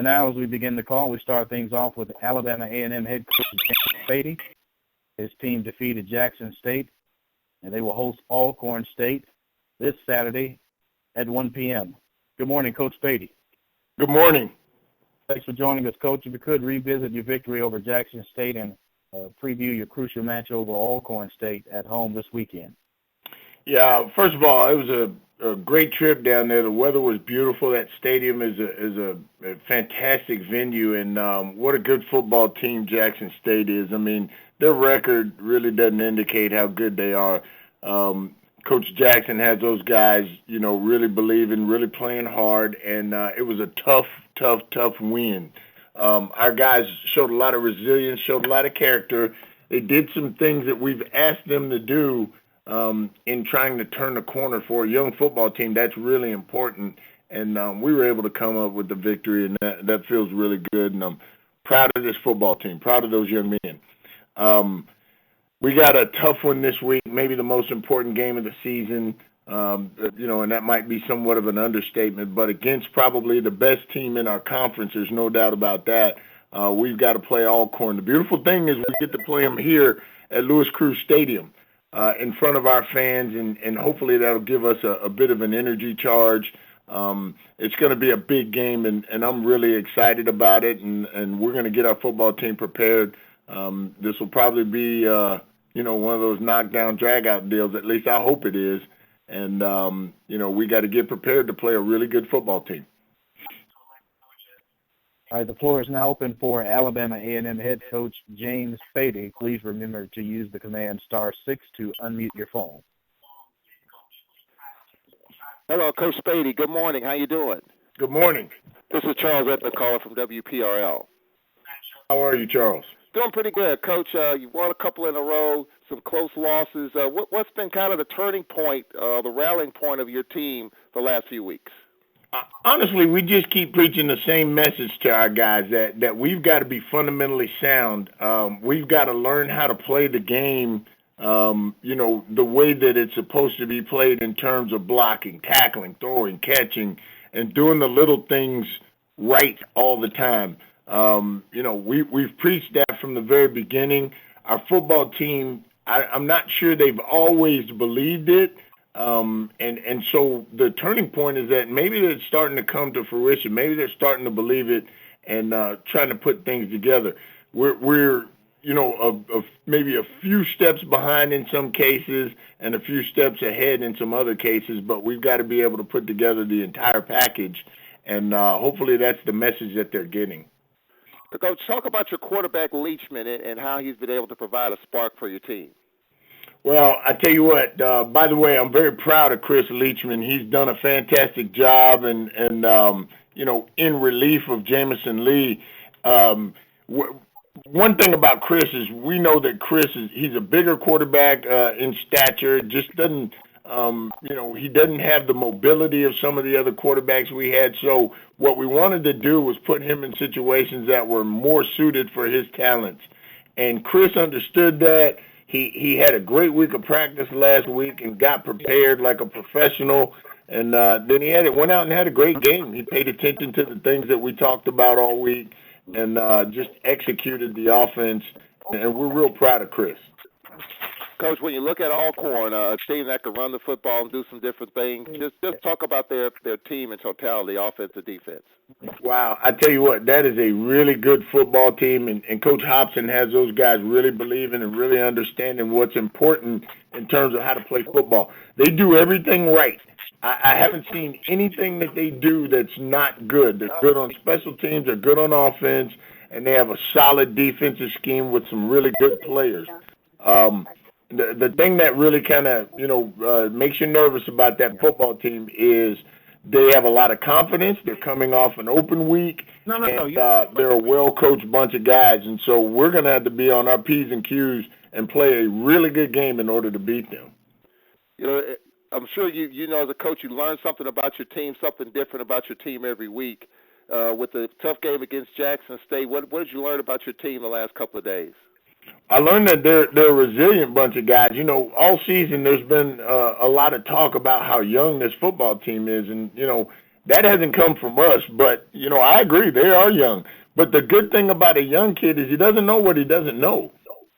And now as we begin the call, we start things off with Alabama A&M head coach Spady. His team defeated Jackson State, and they will host Alcorn State this Saturday at 1 p.m. Good morning, Coach Spady. Good morning. Thanks for joining us, Coach. If you could revisit your victory over Jackson State and preview your crucial match over Alcorn State at home this weekend. Yeah, first of all, it was a great trip down there. The weather was beautiful. That stadium is a fantastic venue, and what a good football team Jackson State is. I mean, their record really doesn't indicate how good they are. Coach Jackson has those guys, really believing, really playing hard, and it was a tough win. Our guys showed a lot of resilience, showed a lot of character. They did some things that we've asked them to do in trying to turn the corner for a young football team. That's really important, and we were able to come up with the victory, and that feels really good, and I'm proud of this football team, proud of those young men. We got a tough one this week, maybe the most important game of the season, and that might be somewhat of an understatement, but against probably the best team in our conference, there's no doubt about that. We've got to play Alcorn. The beautiful thing is we get to play them here at Louis Crews Stadium in front of our fans, and hopefully that'll give us a bit of an energy charge. It's going to be a big game, and I'm really excited about it, and we're going to get our football team prepared. This will probably be, one of those knockdown, drag-out deals. At least I hope it is. And, we got to get prepared to play a really good football team. All right, the floor is now open for Alabama A&M head coach James Spady. Please remember to use the command *6 to unmute your phone. Hello, Coach Spady. Good morning. How you doing? Good morning. This is Charles Edmond calling from WPRL. How are you, Charles? Doing pretty good, Coach. You won a couple in a row, some close losses. What's been kind of the turning point, the rallying point of your team the last few weeks? Honestly, we just keep preaching the same message to our guys that we've got to be fundamentally sound. We've got to learn how to play the game, the way that it's supposed to be played in terms of blocking, tackling, throwing, catching, and doing the little things right all the time. We've preached that from the very beginning. Our football team, I'm not sure they've always believed it. And so the turning point is that maybe they're starting to come to fruition. Maybe they're starting to believe it and trying to put things together. We're maybe a few steps behind in some cases and a few steps ahead in some other cases, but we've got to be able to put together the entire package, and hopefully that's the message that they're getting. Coach, talk about your quarterback, Leachman, and how he's been able to provide a spark for your team. Well, I tell you what, by the way, I'm very proud of Chris Leachman. He's done a fantastic job, and in relief of Jamison Lee. One thing about Chris is we know that he's a bigger quarterback in stature, just doesn't he doesn't have the mobility of some of the other quarterbacks we had. So what we wanted to do was put him in situations that were more suited for his talents. And Chris understood that. He had a great week of practice last week and got prepared like a professional. And then he went out and had a great game. He paid attention to the things that we talked about all week and just executed the offense. And we're real proud of Chris. Coach, when you look at Alcorn, a team that can run the football and do some different things, just talk about their team in totality, offense and defense. Wow, I tell you what, that is a really good football team, and Coach Hopson has those guys really believing and really understanding what's important in terms of how to play football. They do everything right. I haven't seen anything that they do that's not good. They're good on special teams, they're good on offense, and they have a solid defensive scheme with some really good players. The thing that really kind of, makes you nervous about that football team is they have a lot of confidence. They're coming off an open week, they're a well-coached bunch of guys. And so we're going to have to be on our P's and Q's and play a really good game in order to beat them. I'm sure you know as a coach you learn something about your team, something different about your team every week. With the tough game against Jackson State, what did you learn about your team the last couple of days? I learned that they're a resilient bunch of guys. All season there's been a lot of talk about how young this football team is, and That hasn't come from us, but, I agree, they are young. But the good thing about a young kid is he doesn't know what he doesn't know.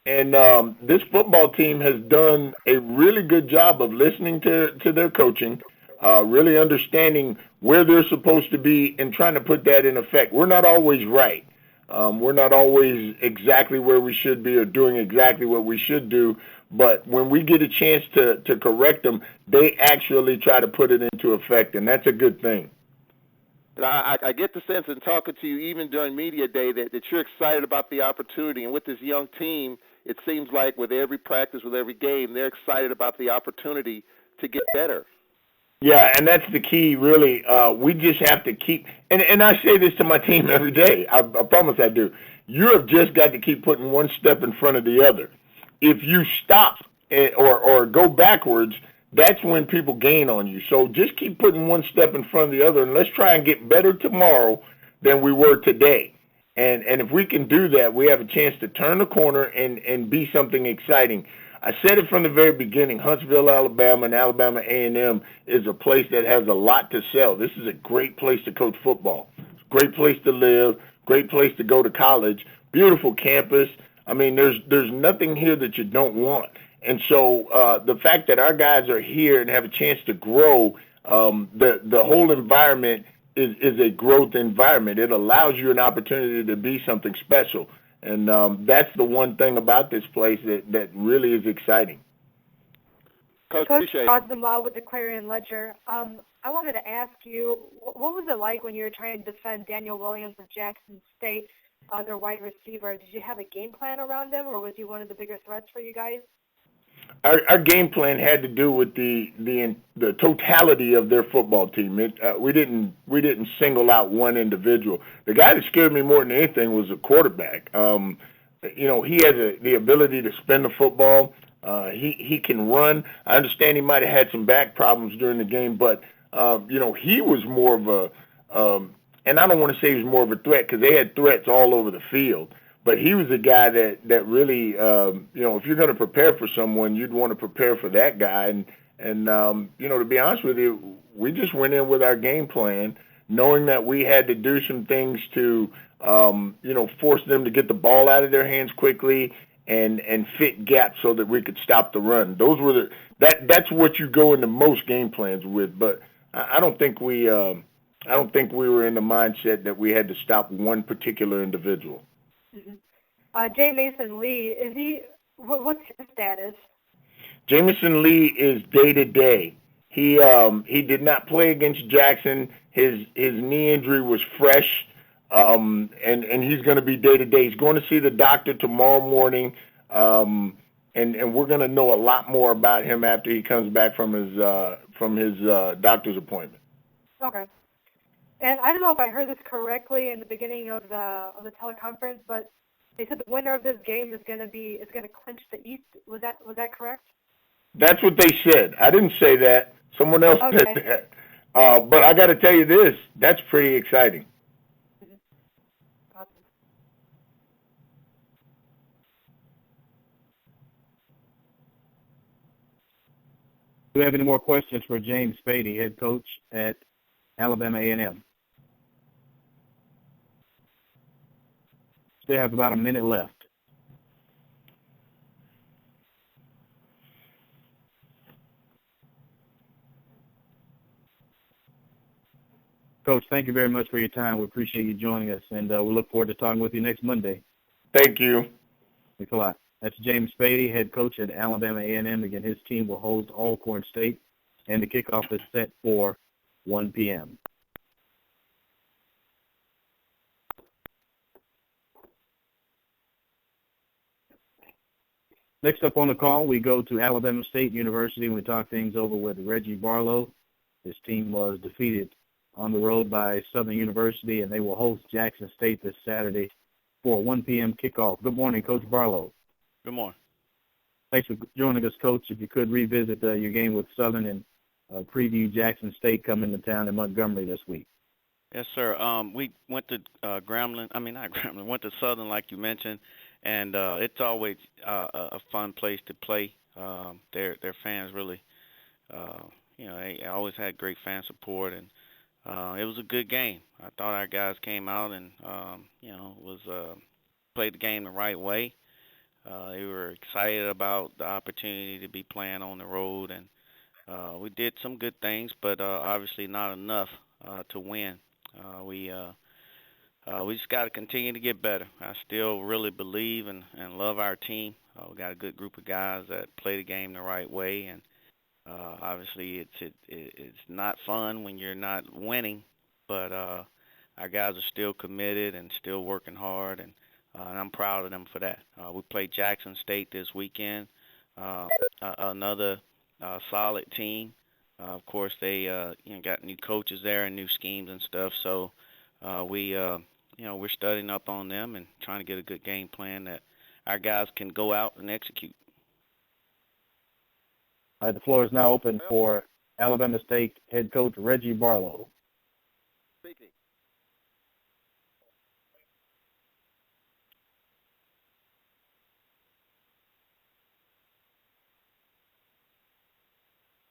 And this football team has done a really good job of listening to their coaching, really understanding where they're supposed to be and trying to put that in effect. We're not always right. We're not always exactly where we should be or doing exactly what we should do. But when we get a chance to correct them, they actually try to put it into effect, and that's a good thing. I get the sense in talking to you, even during media day, that you're excited about the opportunity. And with this young team, it seems like with every practice, with every game, they're excited about the opportunity to get better. Yeah, and that's the key, really. We just have to keep – and I say this to my team every day. I promise I do. You have just got to keep putting one step in front of the other. If you stop or go backwards, that's when people gain on you. So just keep putting one step in front of the other, and let's try and get better tomorrow than we were today. And if we can do that, we have a chance to turn the corner and be something exciting. I said it from the very beginning, Huntsville, Alabama, and Alabama A&M is a place that has a lot to sell. This is a great place to coach football. It's a great place to live, great place to go to college, beautiful campus. I mean, there's nothing here that you don't want. And so the fact that our guys are here and have a chance to grow, the whole environment is a growth environment. It allows you an opportunity to be something special. And that's the one thing about this place that really is exciting. Coach Odums with the Clarion Ledger. I wanted to ask you, what was it like when you were trying to defend Daniel Williams of Jackson State, their wide receiver? Did you have a game plan around him, or was he one of the bigger threats for you guys? Our game plan had to do with the totality of their football team. We didn't single out one individual. The guy that scared me more than anything was a quarterback. He has the ability to spin the football. He can run. I understand he might have had some back problems during the game, but he was more of a and I don't want to say he was more of a threat because they had threats all over the field. But he was a guy that really, if you're going to prepare for someone, you'd want to prepare for that guy. And to be honest with you, we just went in with our game plan, knowing that we had to do some things to, force them to get the ball out of their hands quickly and fit gaps so that we could stop the run. Those were that's what you go into most game plans with. But I don't think we were in the mindset that we had to stop one particular individual. Mm-hmm. Jamison Lee, what's his status? Jamison Lee is day-to-day. He did not play against Jackson. His knee injury was fresh, and he's going to be day-to-day. He's going to see the doctor tomorrow morning, and we're going to know a lot more about him after he comes back from his doctor's appointment. Okay. And I don't know if I heard this correctly in the beginning of the teleconference, but they said the winner of this game is going to clinch the East. Was that correct? That's what they said. I didn't say that. Someone else said that. But I got to tell you this: that's pretty exciting. Mm-hmm. Awesome. Do you have any more questions for James Spady, head coach at Alabama A&M? Still have about a minute left. Coach, thank you very much for your time. We appreciate you joining us, and we look forward to talking with you next Monday. Thank you. Thanks a lot. That's James Spady, head coach at Alabama A&M. Again, his team will host Alcorn State, and the kickoff is set for 1 p.m. Next up on the call, we go to Alabama State University and we talk things over with Reggie Barlow. His team was defeated on the road by Southern University, and they will host Jackson State this Saturday for a 1 p.m. kickoff. Good morning, Coach Barlow. Good morning. Thanks for joining us, Coach. If you could revisit your game with Southern and preview Jackson State coming to town in Montgomery this week. Yes, sir. We went to went to Southern, like you mentioned, and it's always a fun place to play. Their fans really, they always had great fan support, and it was a good game. I thought our guys came out and was played the game the right way. They were excited about the opportunity to be playing on the road, and we did some good things, but obviously not enough to win. We just got to continue to get better. I still really believe and love our team. We got a good group of guys that play the game the right way, and obviously it's not fun when you're not winning, but our guys are still committed and still working hard, and I'm proud of them for that. We played Jackson State this weekend, another solid team. Of course, they got new coaches there and new schemes and stuff, so we're studying up on them and trying to get a good game plan that our guys can go out and execute. All right, the floor is now open for Alabama State head coach Reggie Barlow. Speaking.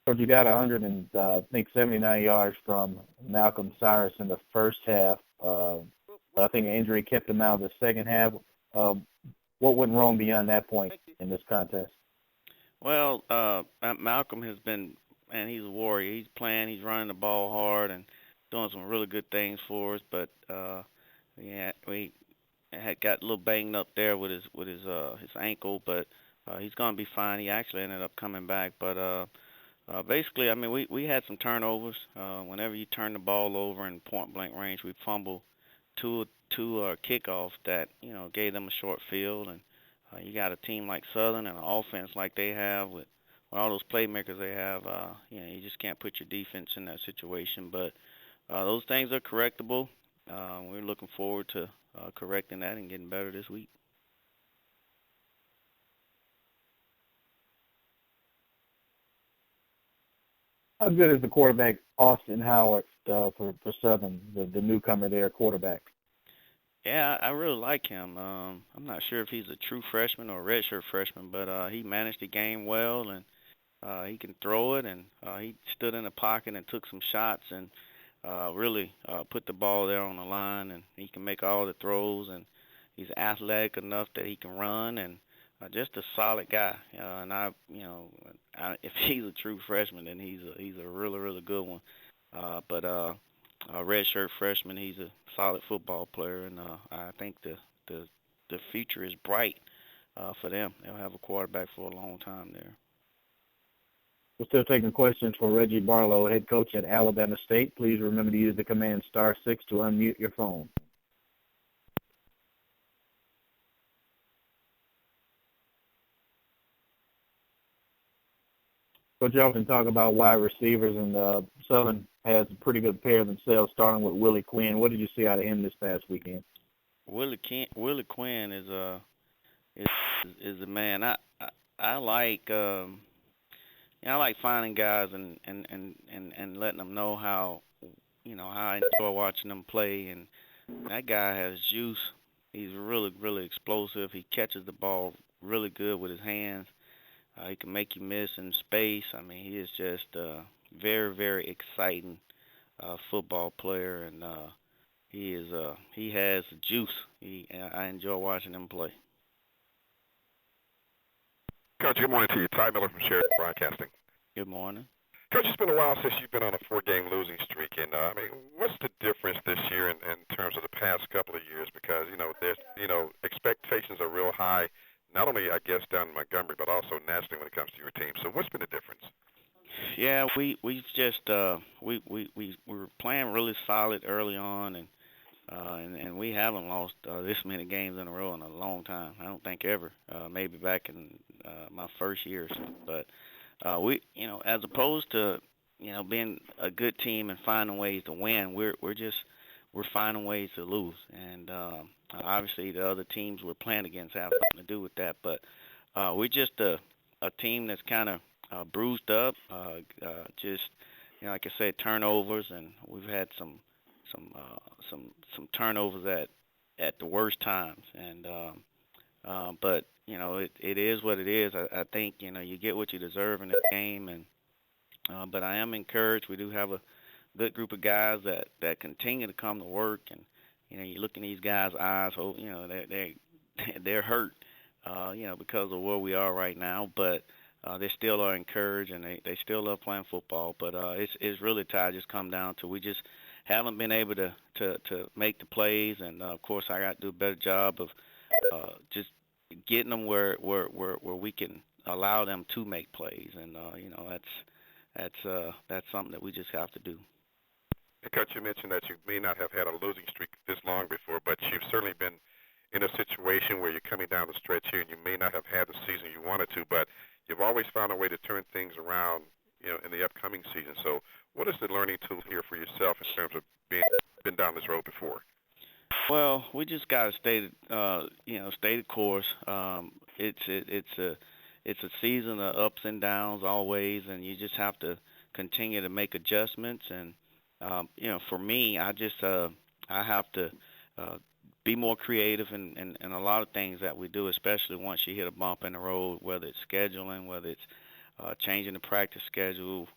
Coach, you got 79 yards from Malcolm Cyrus in the first half. I think an injury kept him out of the second half. What went wrong beyond that point in this contest? Well, Malcolm has been, and he's a warrior. He's playing, he's running the ball hard and doing some really good things for us. But we had got a little banged up there with his ankle, but he's going to be fine. He actually ended up coming back, but basically, I mean, we had some turnovers. Whenever you turn the ball over in point-blank range, we fumble two kickoffs that, gave them a short field. And you got a team like Southern and an offense like they have with all those playmakers they have, you just can't put your defense in that situation. But those things are correctable. We're looking forward to correcting that and getting better this week. How good is the quarterback Austin Howard for Southern, the newcomer there, quarterback? Yeah, I really like him. I'm not sure if he's a true freshman or a redshirt freshman, but he managed the game well, and he can throw it, and he stood in the pocket and took some shots and really put the ball there on the line, and he can make all the throws, and he's athletic enough that he can run, and just a solid guy. And if he's a true freshman, then he's a really, really good one. But a redshirt freshman, he's a solid football player, and I think the future is bright for them. They'll have a quarterback for a long time there. We're still taking questions for Reggie Barlow, head coach at Alabama State. Please remember to use the command *6 to unmute your phone. Coach, you often talk about wide receivers, and Southern has a pretty good pair themselves, starting with Willie Quinn. What did you see out of him this past weekend? Willie Quinn is a man. I like I like finding guys and letting them know how I enjoy watching them play. And that guy has juice. He's really, really explosive. He catches the ball really good with his hands. He can make you miss in space. I mean, he is just a very, very exciting football player, and he has juice. I enjoy watching him play. Coach, good morning to you. Ty Miller from Sheridan Broadcasting. Good morning. Coach, it's been a while since you've been on a 4-game losing streak, and what's the difference this year in terms of the past couple of years? Because there's expectations are real high. Not only, I guess, down in Montgomery, but also nationally when it comes to your team. So what's been the difference? Yeah, we were playing really solid early on, and we haven't lost this many games in a row in a long time. I don't think ever. Maybe back in my first year or so. But we, as opposed to being a good team and finding ways to win, we're finding ways to lose, and obviously the other teams we're playing against have something to do with that. But we're just a team that's kind of bruised up. Like I said, turnovers, and we've had some turnovers at the worst times. And but it is what it is. I think you get what you deserve in this game, and but I am encouraged. We do have good group of guys that continue to come to work, and you look in these guys' eyes, they're hurt, because of where we are right now, but they still are encouraged and they still love playing football. But it's really tied just come down to we just haven't been able to make the plays, and of course I got to do a better job of just getting them where we can allow them to make plays, and that's something that we just have to do. And Coach, you mentioned that you may not have had a losing streak this long before, but you've certainly been in a situation where you're coming down the stretch here, and you may not have had the season you wanted to, but you've always found a way to turn things around, in the upcoming season. So what is the learning tool here for yourself in terms of been down this road before? Well, we just got to stay the course. It's a season of ups and downs always, and you just have to continue to make adjustments. And for me, I have to be more creative in a lot of things that we do, especially once you hit a bump in the road, whether it's scheduling, whether it's changing the practice schedule,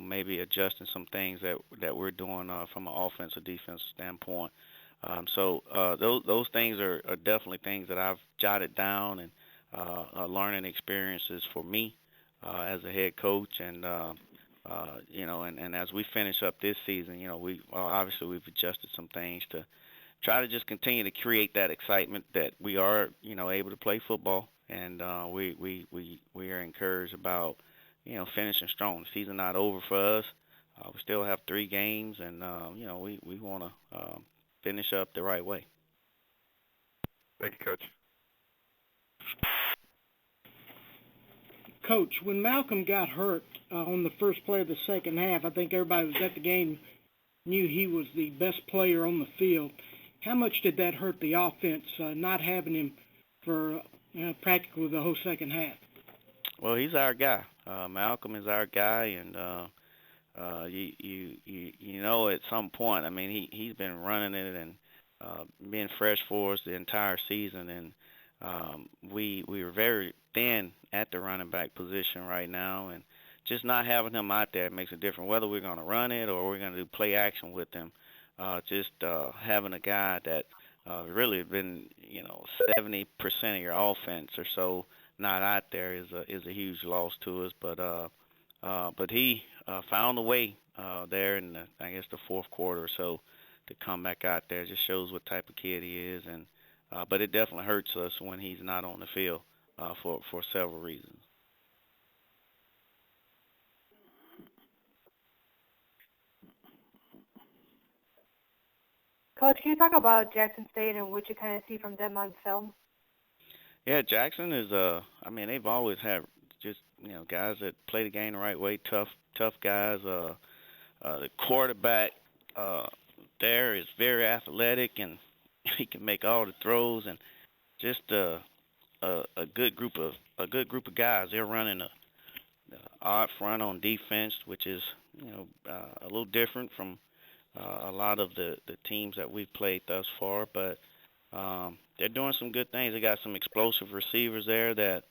maybe adjusting some things that we're doing from an offensive defensive standpoint. So those things are definitely things that I've jotted down and learning experiences for me as a head coach, and and as we finish up this season, we've adjusted some things to try to just continue to create that excitement that we are able to play football, and we are encouraged about finishing strong. The season not over for us. We still have 3 games, and we want to finish up the right way. Thank you, Coach. Coach, when Malcolm got hurt on the first play of the second half, I think everybody was at the game knew he was the best player on the field. How much did that hurt the offense, not having him for practically the whole second half? Well, he's our guy. Malcolm is our guy, and at some point, I mean, he's been running it and being fresh for us the entire season, and we were very thin at the running back position right now, and just not having him out there makes a difference. Whether we're going to run it or we're going to do play action with him, just having a guy that really been 70% of your offense or so not out there is a huge loss to us. But he found a way there in the fourth quarter or so to come back out there. It just shows what type of kid he is, and but it definitely hurts us when he's not on the field for several reasons. Coach, can you talk about Jackson State and what you kind of see from them on film? Yeah, Jackson is they've always had just guys that play the game the right way, tough guys. The quarterback there is very athletic, and he can make all the throws, and just a good group of guys. They're running the odd front on defense, which is a little different from a lot of the teams that we've played thus far, but they're doing some good things. They got some explosive receivers there that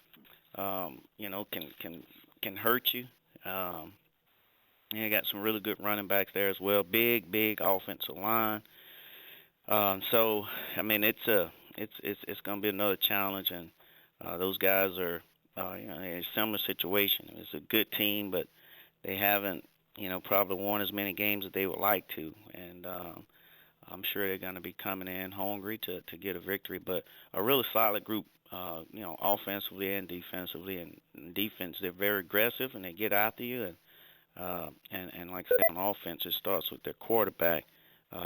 can hurt you. And they got some really good running backs there as well. Big offensive line. So I mean, it's going to be another challenge, and those guys are in a similar situation. It's a good team, but they haven't probably won as many games as they would like to, and I'm sure they're going to be coming in hungry to get a victory. But a really solid group, offensively and defensively. And defense, they're very aggressive and they get after you. And like I said, on offense, it starts with their quarterback,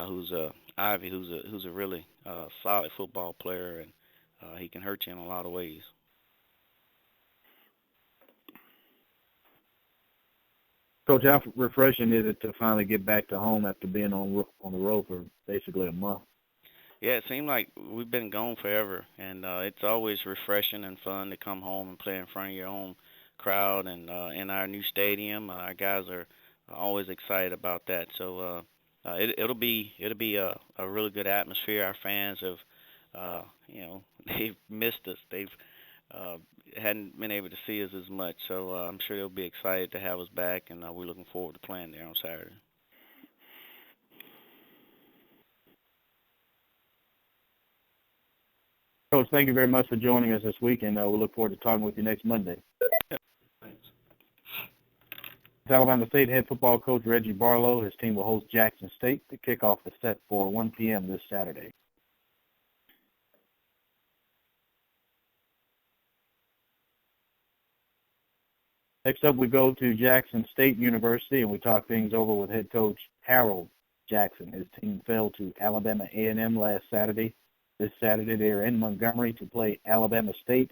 who's Ivy, who's a really solid football player, and he can hurt you in a lot of ways. Coach, how refreshing is it to finally get back to home after being on the road for basically a month? Yeah, it seemed like we've been gone forever, and it's always refreshing and fun to come home and play in front of your own crowd and in our new stadium. Our guys are always excited about that. So it'll be a really good atmosphere. Our fans have, they've missed us. They've hadn't been able to see us as much, so I'm sure they'll be excited to have us back, and we're looking forward to playing there on Saturday. Coach, thank you very much for joining us this week, and we'll look forward to talking with you next Monday. Thanks. Alabama State head football coach Reggie Barlow. His team will host Jackson State. The kickoff is set for 1 p.m. this Saturday. Next up, we go to Jackson State University, and we talk things over with head coach Harold Jackson. His team fell to Alabama A&M last Saturday. This Saturday, they are in Montgomery to play Alabama State,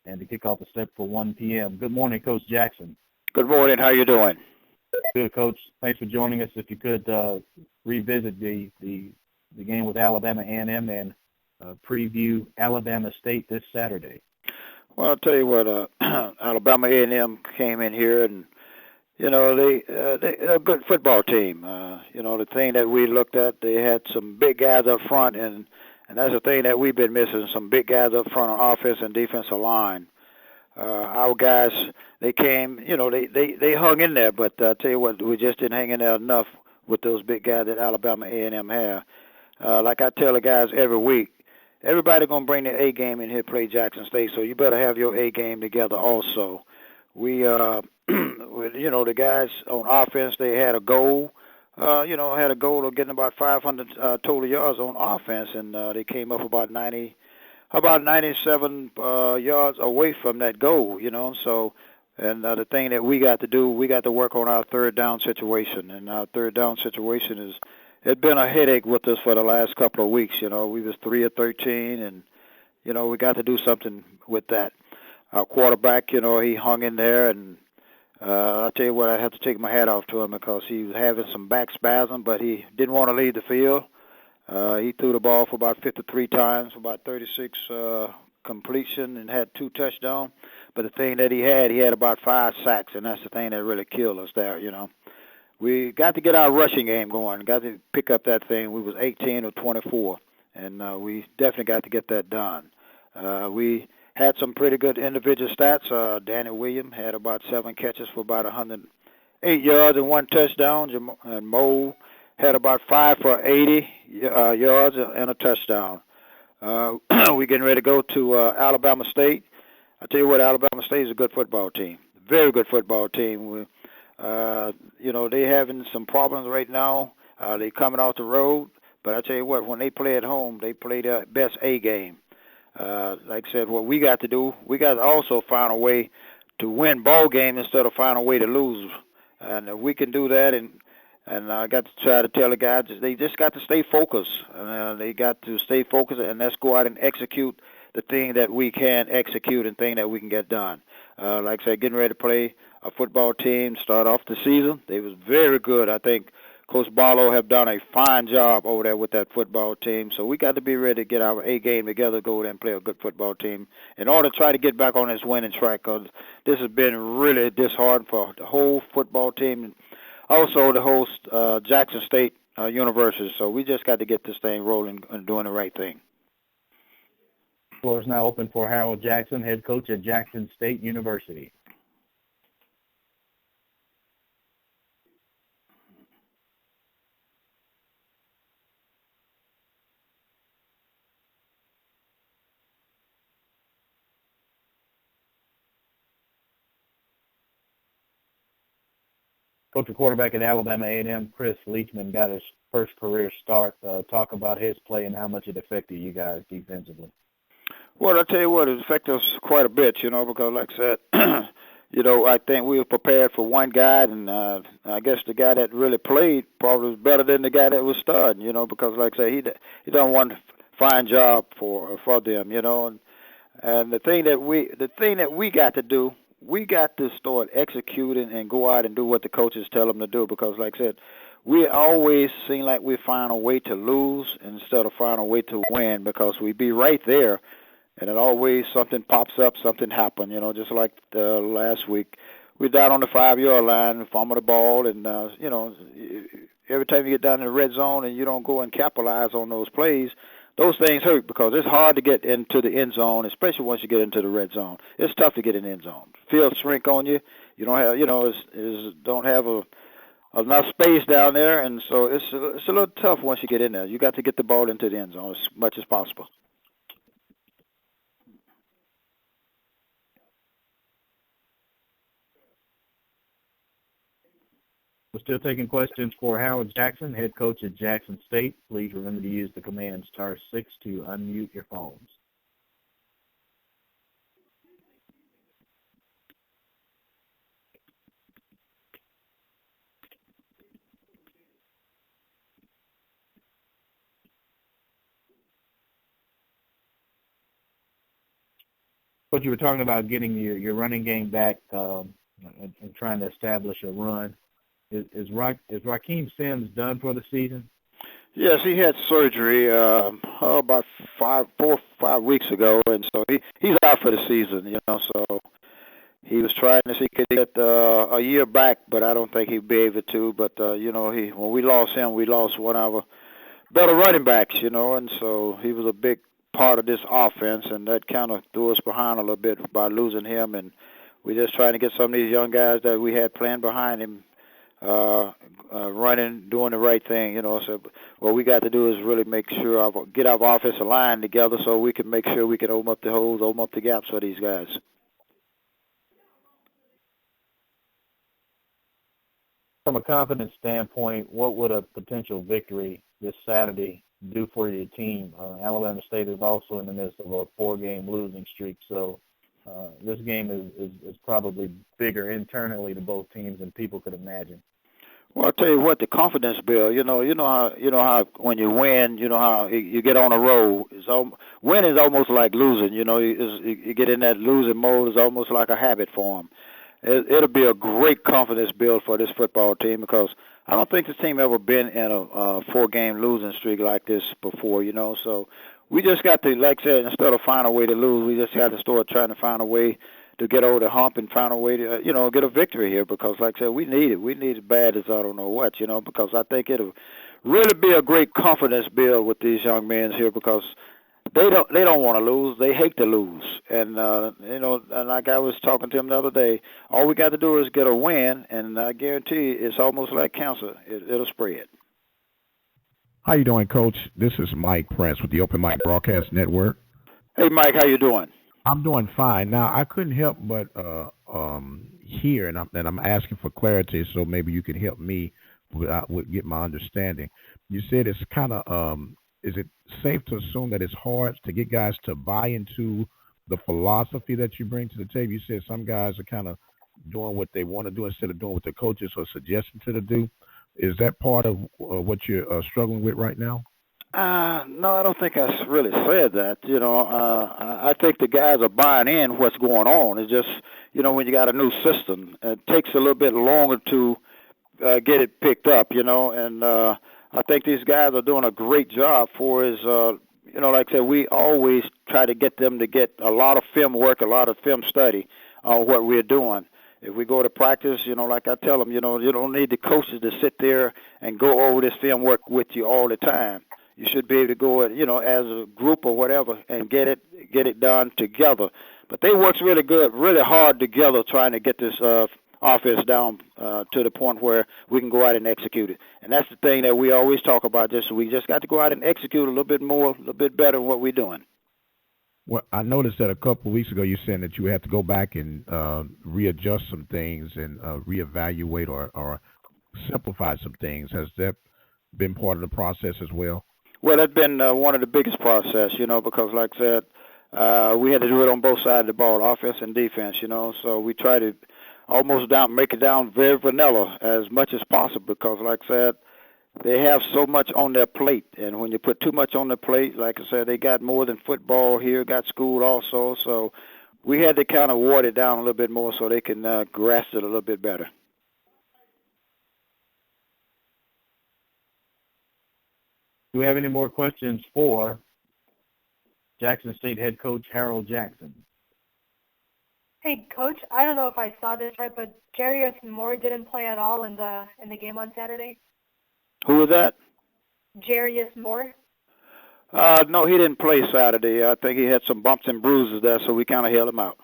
and the kickoff is set for 1 p.m. Good morning, Coach Jackson. Good morning. How you doing? Good, Coach. Thanks for joining us. If you could revisit the game with Alabama A&M and preview Alabama State this Saturday. Well, I'll tell you what. Alabama A&M came in here, and they're a good football team. The thing that we looked at, they had some big guys up front, and that's the thing that we've been missing: some big guys up front on offense and defensive line. Our guys, they came, they hung in there, but I tell you what, we just didn't hang in there enough with those big guys that Alabama A&M have. Like I tell the guys every week, everybody going to bring their A game in here to play Jackson State, so you better have your A game together also. We, the guys on offense, they had a goal, of getting about 500 total yards on offense, and they came up about 97 yards away from that goal, So, and the thing that we got to do, we got to work on our third down situation, and our third down situation it's been a headache with us for the last couple of weeks. We was 3 of 13, and we got to do something with that. Our quarterback, he hung in there, and I tell you what, I have to take my hat off to him because he was having some back spasm, but he didn't want to leave the field. He threw the ball for about 53 times, about 36 completion, and had 2 touchdowns. But the thing that he had about 5 sacks, and that's the thing that really killed us there. We got to get our rushing game going. Got to pick up that thing. We was 18 or 24, and we definitely got to get that done. We had some pretty good individual stats. Danny Williams had about 7 catches for about 108 yards and 1 touchdown, and Mo had about 5 for 80 yards and a touchdown. We're getting ready to go to Alabama State. I tell you what, Alabama State is a good football team, very good football team. They having some problems right now. They coming off the road, but I tell you what, when they play at home, they play their best A game. Like I said, what we got to do, we got to also find a way to win ball game instead of find a way to lose. And if we can do that, and I got to try to tell the guys, they just got to stay focused. They got to stay focused, and let's go out and execute the thing that we can execute and thing that we can get done. Like I said, getting ready to play a football team, start off the season. They was very good. I think Coach Barlow have done a fine job over there with that football team. So we got to be ready to get our A game together, go there and play a good football team in order to try to get back on this winning track, because this has been really disheartening for the whole football team and also the whole Jackson State University. So we just got to get this thing rolling and doing the right thing. The floor is now open for Harold Jackson, head coach at Jackson State University. Coach and quarterback at Alabama A&M, Chris Leachman, got his first career start. Talk about his play and how much it affected you guys defensively. Well, I tell you what, it affected us quite a bit, because like I said, I think we were prepared for one guy, and I guess the guy that really played probably was better than the guy that was starting, because like I said, he done one fine job for them, and the thing that we got to do, we got to start executing and go out and do what the coaches tell them to do, because like I said, we always seem like we find a way to lose instead of find a way to win, because we be right there, and it always something pops up, something happen, just like last week. We're down on the 5-yard line, fumble the ball, and, every time you get down in the red zone and you don't go and capitalize on those plays, those things hurt, because it's hard to get into the end zone, especially once you get into the red zone. It's tough to get in the end zone. Field shrink on you. You don't have, don't have enough space down there, and so it's a little tough once you get in there. You got to get the ball into the end zone as much as possible. We're still taking questions for Harold Jackson, head coach at Jackson State. Please remember to use the command *6 to unmute your phones. But you were talking about getting your running game back and trying to establish a run. Is Rakeem Sims done for the season? Yes, he had surgery about 4 or 5 weeks ago, and so he's out for the season. So he was trying to see if he could get a year back, but I don't think he'd be able to. But when we lost him, we lost one of our better running backs. And so he was a big part of this offense, and that kind of threw us behind a little bit by losing him. And we're just trying to get some of these young guys that we had playing behind him running, doing the right thing. So what we got to do is really make sure get our offensive line together so we can make sure we can open up the holes, open up the gaps for these guys. From a confidence standpoint, what would a potential victory this Saturday do for your team? Alabama State is also in the midst of a 4-game losing streak, so this game is probably bigger internally to both teams than people could imagine. Well, I'll tell you what, the confidence build. You know how when you win, how you get on a roll. Win is almost like losing. You get in that losing mode. It's almost like a habit for them. It'll be a great confidence build for this football team because I don't think this team ever been in a 4-game losing streak like this before. So we just got to, like I said, instead of find a way to lose, we just got to start trying to find a way to get over the hump and find a way to, get a victory here because, like I said, we need it. We need it bad as I don't know what, because I think it'll really be a great confidence build with these young men here because they don't want to lose. They hate to lose. And, and like I was talking to him the other day, all we got to do is get a win, and I guarantee you it's almost like cancer. It'll spread. How you doing, Coach? This is Mike Prince with the Open Mic Broadcast Network. Hey, Mike, how you doing? I'm doing fine. Now, I couldn't help but hear, and I'm asking for clarity, so maybe you could help me with get my understanding. You said it's kind of is it safe to assume that it's hard to get guys to buy into the philosophy that you bring to the table? You said some guys are kind of doing what they want to do instead of doing what the coaches are suggesting to do. Is that part of what you're struggling with right now? No, I don't think I really said that. I think the guys are buying in what's going on. It's just, when you got a new system, it takes a little bit longer to get it picked up, and I think these guys are doing a great job for his, like I said, we always try to get them to get a lot of film work, a lot of film study on what we're doing. If we go to practice, like I tell them, you don't need the coaches to sit there and go over this film work with you all the time. You should be able to go, as a group or whatever, and get it done together. But they work really good, really hard together, trying to get this offense down to the point where we can go out and execute it. And that's the thing that we always talk about. We just got to go out and execute a little bit more, a little bit better than what we're doing. Well, I noticed that a couple of weeks ago you said that you had to go back and readjust some things and reevaluate or simplify some things. Has that been part of the process as well? Well, that's been one of the biggest process, because like I said, we had to do it on both sides of the ball, offense and defense, So we try to almost make it down very vanilla as much as possible because, like I said, they have so much on their plate. And when you put too much on their plate, like I said, they got more than football here, got school also. So we had to kind of water it down a little bit more so they can grasp it a little bit better. Do we have any more questions for Jackson State head coach Harold Jackson? Hey, Coach, I don't know if I saw this right, but Jarius Moore didn't play at all in the game on Saturday. Who was that? Jarius Moore. No, he didn't play Saturday. I think he had some bumps and bruises there, so we kind of held him out.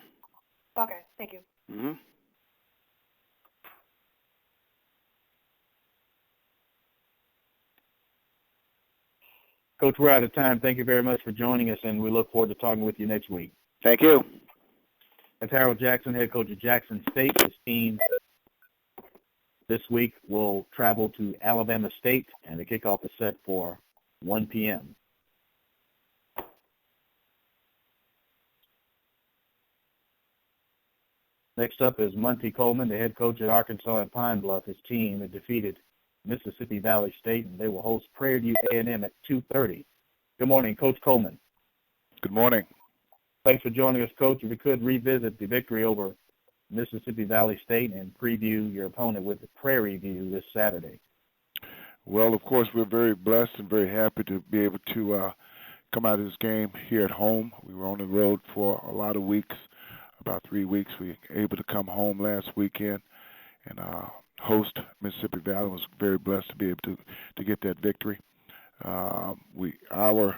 Okay, thank you. Mm-hmm. Coach, we're out of time. Thank you very much for joining us, and we look forward to talking with you next week. Thank you. That's Harold Jackson, head coach of Jackson State. His team this week will travel to Alabama State, and the kickoff is set for 1 p.m. Next up is Monte Coleman, the head coach at Arkansas at Pine Bluff. His team had defeated Mississippi Valley State, and they will host Prairie A&M at 2:30. Good morning, Coach Coleman. Good morning. Thanks for joining us, Coach. If you could revisit the victory over Mississippi Valley State and preview your opponent with the Prairie View this Saturday. Well, of course, we're very blessed and very happy to be able to come out of this game here at home. We were on the road for a lot of weeks, about 3 weeks. We were able to come home last weekend and host Mississippi Valley. Was very blessed to be able to get that victory. Our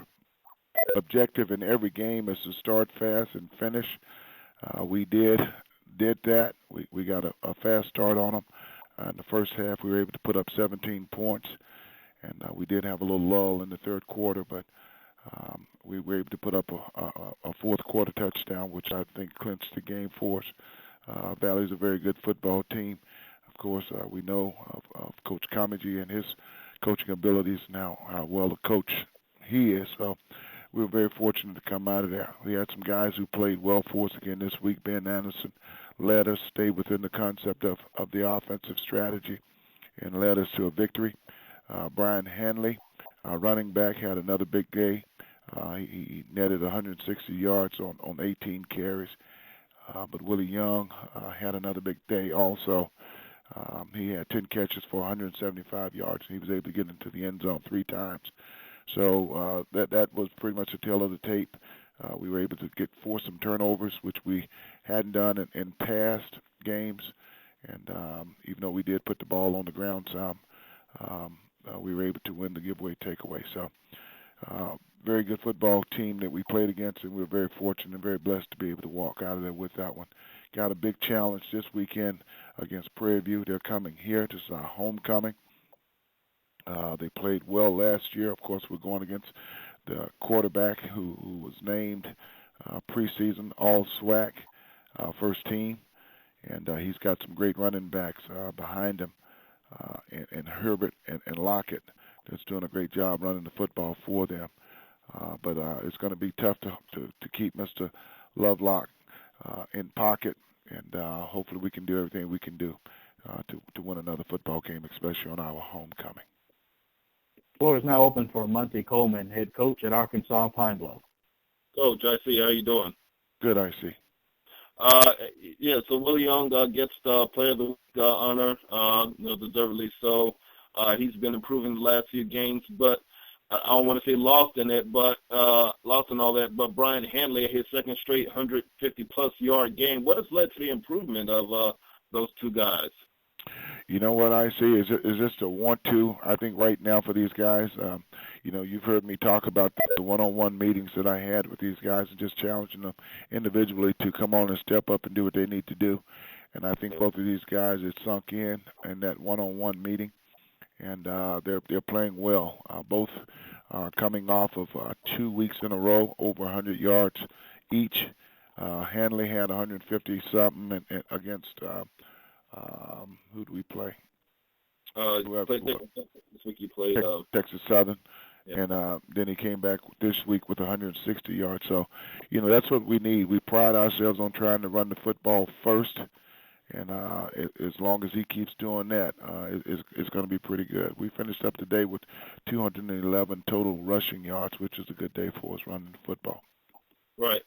objective in every game is to start fast and finish. We did that. We got a fast start on them. In the first half, we were able to put up 17 points, and we did have a little lull in the third quarter, but we were able to put up a fourth quarter touchdown, which I think clinched the game for us. Valley's a very good football team. Of course, we know of Coach Comegy and his coaching abilities, now how well a coach he is. So we were very fortunate to come out of there. We had some guys who played well for us again this week. Ben Anderson led us, stayed within the concept of the offensive strategy, and led us to a victory. Brian Hanley, our running back, had another big day. He netted 160 yards on 18 carries. But Willie Young had another big day also. He had 10 catches for 175 yards. He was able to get into the end zone 3 times. So that was pretty much a tale of the tape. We were able to force some turnovers, which we hadn't done in past games. And even though we did put the ball on the ground some, we were able to win the giveaway takeaway. So very good football team that we played against, and we were very fortunate and very blessed to be able to walk out of there with that one. Got a big challenge this weekend against Prairie View. They're coming here. This is our homecoming. They played well last year. Of course, we're going against the quarterback who was named preseason All-SWAC first team, and he's got some great running backs behind him, and Herbert and Lockett that's doing a great job running the football for them. But it's going to be tough to keep Mr. Lovelock in pocket, and hopefully we can do everything we can do to win another football game, especially on our homecoming. The floor is now open for Monte Coleman, head coach at Arkansas Pine Bluff. Coach, I see. How you doing? Good, I see. So Willie Young gets the Player of the Week honor, deservedly so. He's been improving the last few games, but I don't want to say lost in all that, but Brian Hanley, his second straight 150-plus yard game. What has led to the improvement of those two guys? You know what I see is just a want-to, I think, right now for these guys. You've heard me talk about the one-on-one meetings that I had with these guys and just challenging them individually to come on and step up and do what they need to do. And I think both of these guys have sunk in that one-on-one meeting, and they're playing well. Both are coming off of 2 weeks in a row, over 100 yards each. Hanley had 150-something against who do we play? This week you played Texas Southern, yeah. And then he came back this week with 160 yards. So, that's what we need. We pride ourselves on trying to run the football first, and as long as he keeps doing that, it's going to be pretty good. We finished up today with 211 total rushing yards, which is a good day for us running the football. Right.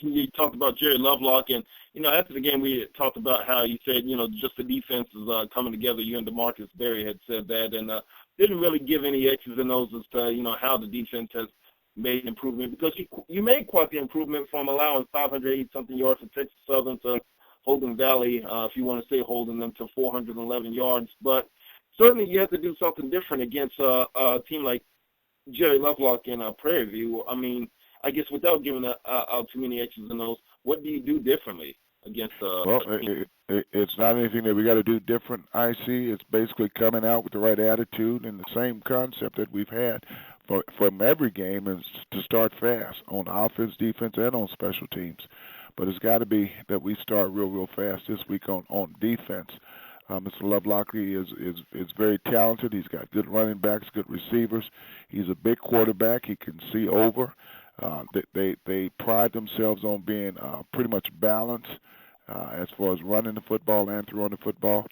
You talked about Jerry Lovelock, and, after the game we talked about how you said, just the defense is coming together. You and DeMarcus Berry had said that, and didn't really give any X's and O's as to, how the defense has made improvement, because you made quite the improvement from allowing 580-something yards to Texas Southern to Holden Valley, if you want to say holding them to 411 yards. But certainly you have to do something different against a team like Jerry Lovelock in Prairie View. I mean, I guess without giving out too many X's and O's, what do you do differently against it's not anything that we got to do different, I see. It's basically coming out with the right attitude and the same concept that we've had from every game is to start fast on offense, defense, and on special teams. But it's got to be that we start real fast this week on defense. Mr. Lovelocky is very talented. He's got good running backs, good receivers. He's a big quarterback. He can see over. They pride themselves on being pretty much balanced as far as running the football and throwing the football.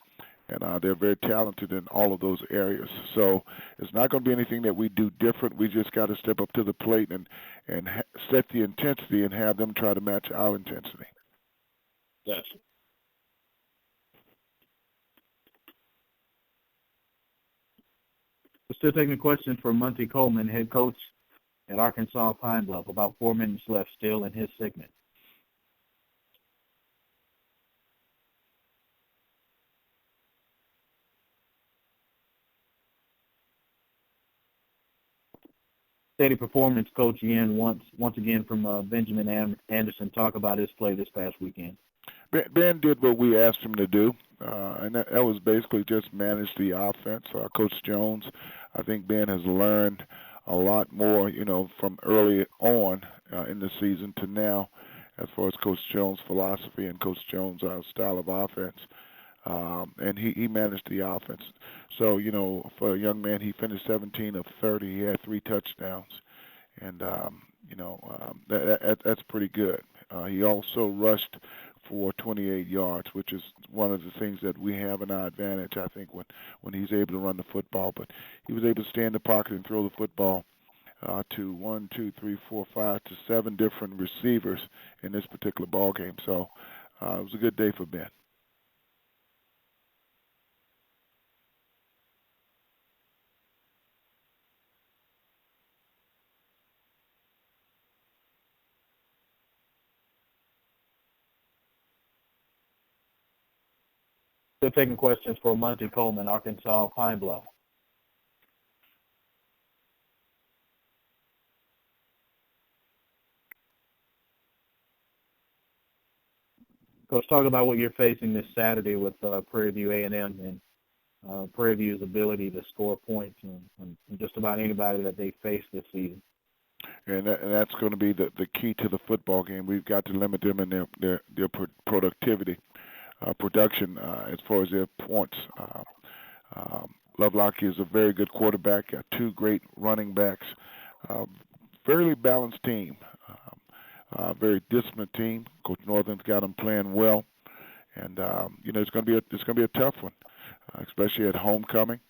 And they're very talented in all of those areas. So it's not going to be anything that we do different. We just got to step up to the plate and set the intensity and have them try to match our intensity. Gotcha. We're still taking a question for Monte Coleman, head coach at Arkansas Pine Bluff. About 4 minutes left still in his segment. Steady performance coach again once again from Benjamin Anderson. Talk about his play this past weekend. Ben did what we asked him to do, and that was basically just manage the offense. Coach Jones, I think Ben has learned a lot more, from early on in the season to now as far as Coach Jones' philosophy and Coach Jones' style of offense. And he managed the offense. So, for a young man, he finished 17 of 30. He had 3 touchdowns. And, that's pretty good. He also rushed for 28 yards, which is one of the things that we have in our advantage, I think, when he's able to run the football. But he was able to stay in the pocket and throw the football to 7 different receivers in this particular ball game. So it was a good day for Ben. Still taking questions for Monte Coleman, Arkansas Pine Bluff. Coach, talk about what you're facing this Saturday with Prairie View A&M and Prairie View's ability to score points on just about anybody that they face this season. And that's going to be the key to the football game. We've got to limit them in their productivity. Production as far as their points. Lovelocky is a very good quarterback, got 2 great running backs, fairly balanced team, very disciplined team. Coach Northern's got them playing well, and it's going to be a tough one, especially at homecoming.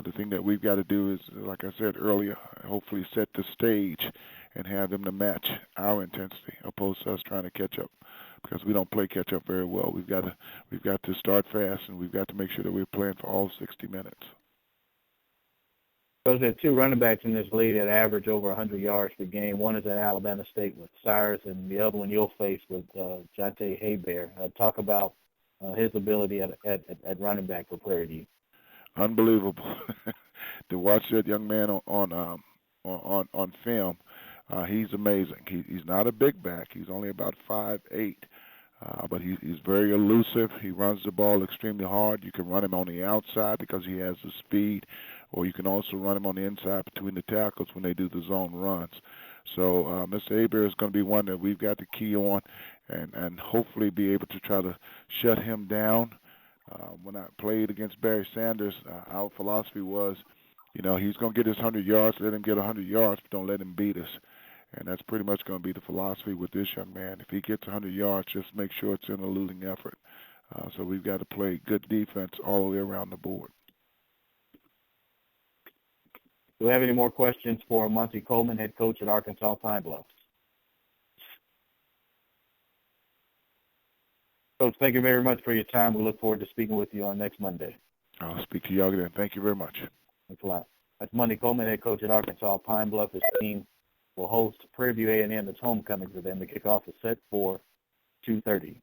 The thing that we've got to do is, like I said earlier, hopefully set the stage and have them to match our intensity, opposed to us trying to catch up. Because we don't play catch up very well. We've got to start fast, and we've got to make sure that we're playing for all 60 minutes. Those are 2 running backs in this league that average over 100 yards per game. One is at Alabama State with Cyrus, and the other one you'll face with Jonte Hebert. Talk about his ability at running back for Prairie View. Unbelievable to watch that young man on film. He's amazing. He's not a big back. He's only about 5'8", but he's very elusive. He runs the ball extremely hard. You can run him on the outside because he has the speed, or you can also run him on the inside between the tackles when they do the zone runs. So Mr. Hebert is going to be one that we've got to key on and hopefully be able to try to shut him down. When I played against Barry Sanders, our philosophy was, he's going to get his 100 yards, let him get 100 yards, but don't let him beat us. And that's pretty much going to be the philosophy with this young man. If he gets 100 yards, just make sure it's in a losing effort. So we've got to play good defense all the way around the board. Do we have any more questions for Monte Coleman, head coach at Arkansas Pine Bluff? Coach, thank you very much for your time. We look forward to speaking with you on next Monday. I'll speak to you again. Thank you very much. Thanks a lot. That's Monte Coleman, head coach at Arkansas Pine Bluff. His team will host Prairie View A&M. It's homecoming for them. The kickoff is set for 2:30.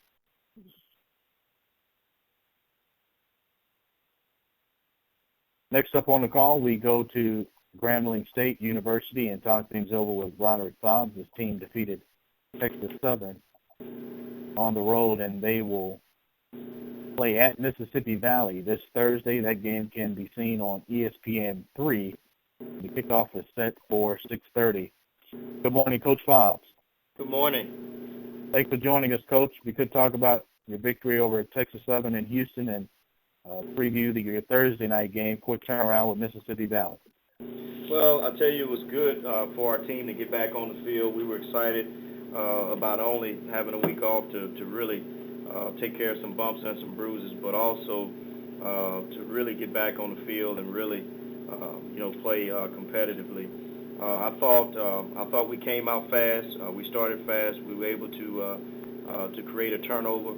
Next up on the call, we go to Grambling State University and talk things over with Broadrick Fobbs. His team defeated Texas Southern on the road, and they will play at Mississippi Valley this Thursday. That game can be seen on ESPN3. The kickoff is set for 6:30. Good morning, Coach Fobbs. Good morning. Thanks for joining us, Coach. We could talk about your victory over at Texas Southern in Houston and preview your Thursday night game, quick turnaround with Mississippi Valley. Well, I tell you, it was good for our team to get back on the field. We were excited about only having a week off to really take care of some bumps and some bruises, but also to really get back on the field and really, play competitively. I thought we came out fast. We started fast. We were able to create a turnover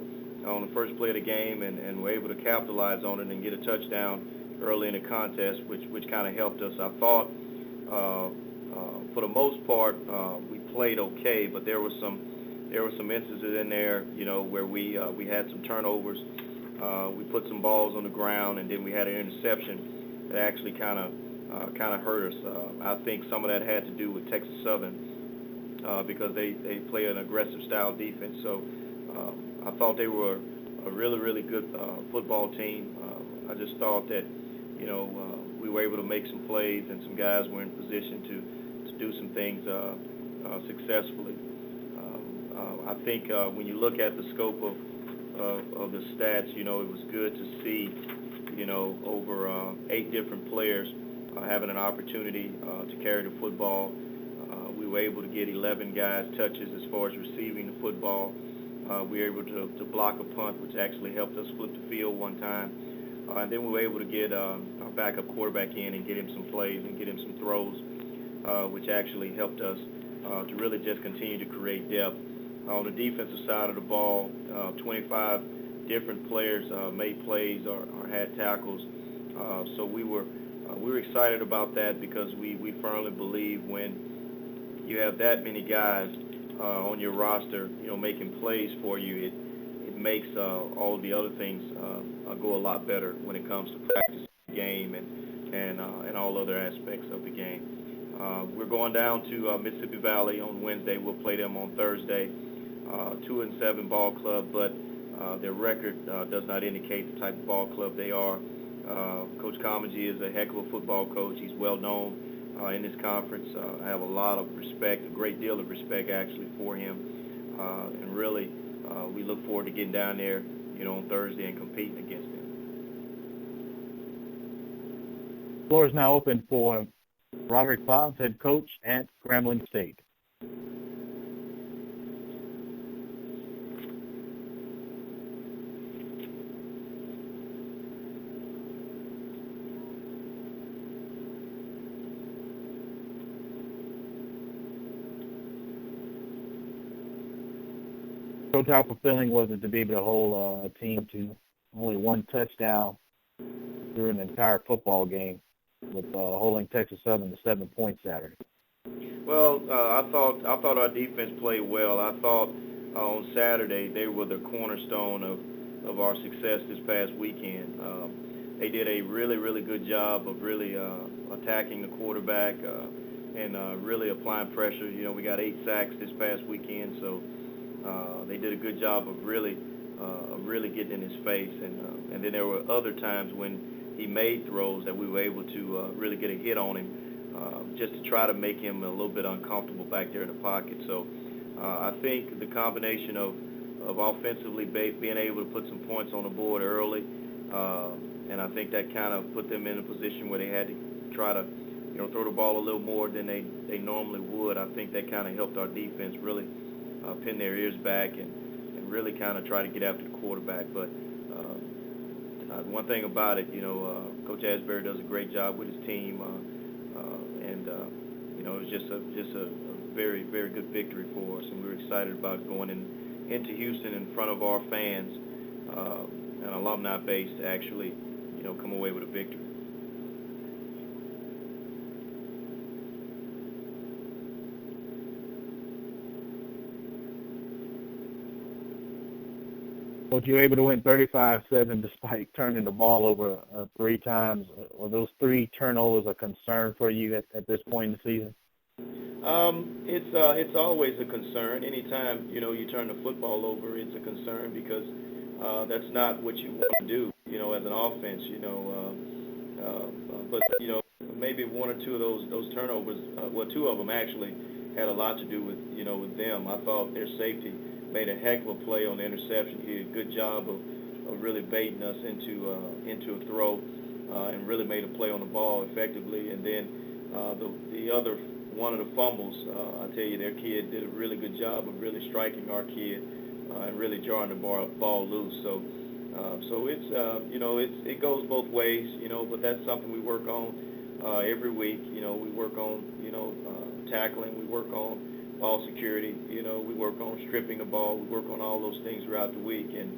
on the first play of the game, and were able to capitalize on it and get a touchdown early in the contest, which kind of helped us. I thought, for the most part, we played okay, but there were some instances in there, where we had some turnovers. We put some balls on the ground, and then we had an interception that actually kind of hurt us. I think some of that had to do with Texas Southern because they play an aggressive style defense. So I thought they were a really, really good football team. I just thought that, we were able to make some plays, and some guys were in position to do some things successfully. I think when you look at the scope of the stats, it was good to see, over 8 different players having an opportunity to carry the football. We were able to get 11 guys touches as far as receiving the football. We were able to block a punt, which actually helped us flip the field one time. And then we were able to get our backup quarterback in and get him some plays and get him some throws, which actually helped us to really just continue to create depth. On the defensive side of the ball, 25 different players made plays or had tackles. So we were excited about that because we firmly believe when you have that many guys on your roster, making plays for you, it makes all the other things go a lot better when it comes to practice the game and all other aspects of the game. We're going down to Mississippi Valley on Wednesday. We'll play them on Thursday. 2-7 ball club, but their record does not indicate the type of ball club they are. Coach Comegy is a heck of a football coach. He's well known in this conference. I have a lot of respect, a great deal of respect actually for him, and really we look forward to getting down there, on Thursday and competing against him. The floor is now open for Broadrick Fobbs, head coach at Grambling State. Coach, how fulfilling was it to be able to hold a team to only one touchdown during the entire football game, with holding Texas Southern to 7 points Saturday? Well, I thought our defense played well. I thought on Saturday they were the cornerstone of our success this past weekend. They did a really, really good job of really attacking the quarterback and really applying pressure. We got 8 sacks this past weekend, so they did a good job of really getting in his face. And then there were other times when he made throws that we were able to really get a hit on him, just to try to make him a little bit uncomfortable back there in the pocket. So I think the combination of offensively being able to put some points on the board early, and I think that kind of put them in a position where they had to try to throw the ball a little more than they normally would. I think that kind of helped our defense really pin their ears back and really kind of try to get after the quarterback. But one thing about it, Coach Asbury does a great job with his team, and it was just a very, very good victory for us, and we were excited about going into Houston in front of our fans and alumni base to actually come away with a victory. Coach, you were able to win 35-7 despite turning the ball over 3 times. Were those 3 turnovers a concern for you at this point in the season? It's always a concern. Anytime you turn the football over, it's a concern because that's not what you want to do, as an offense. But maybe 1 or 2 of those turnovers, 2 of them actually had a lot to do with with them. I thought their safety made a heck of a play on the interception. He did a good job of really baiting us into a throw and really made a play on the ball effectively. And then the other one of the fumbles, I tell you, their kid did a really good job of really striking our kid and really jarring the ball loose. So it goes both ways, but that's something we work on every week. We work on tackling, we work on ball security, we work on stripping the ball, we work on all those things throughout the week, and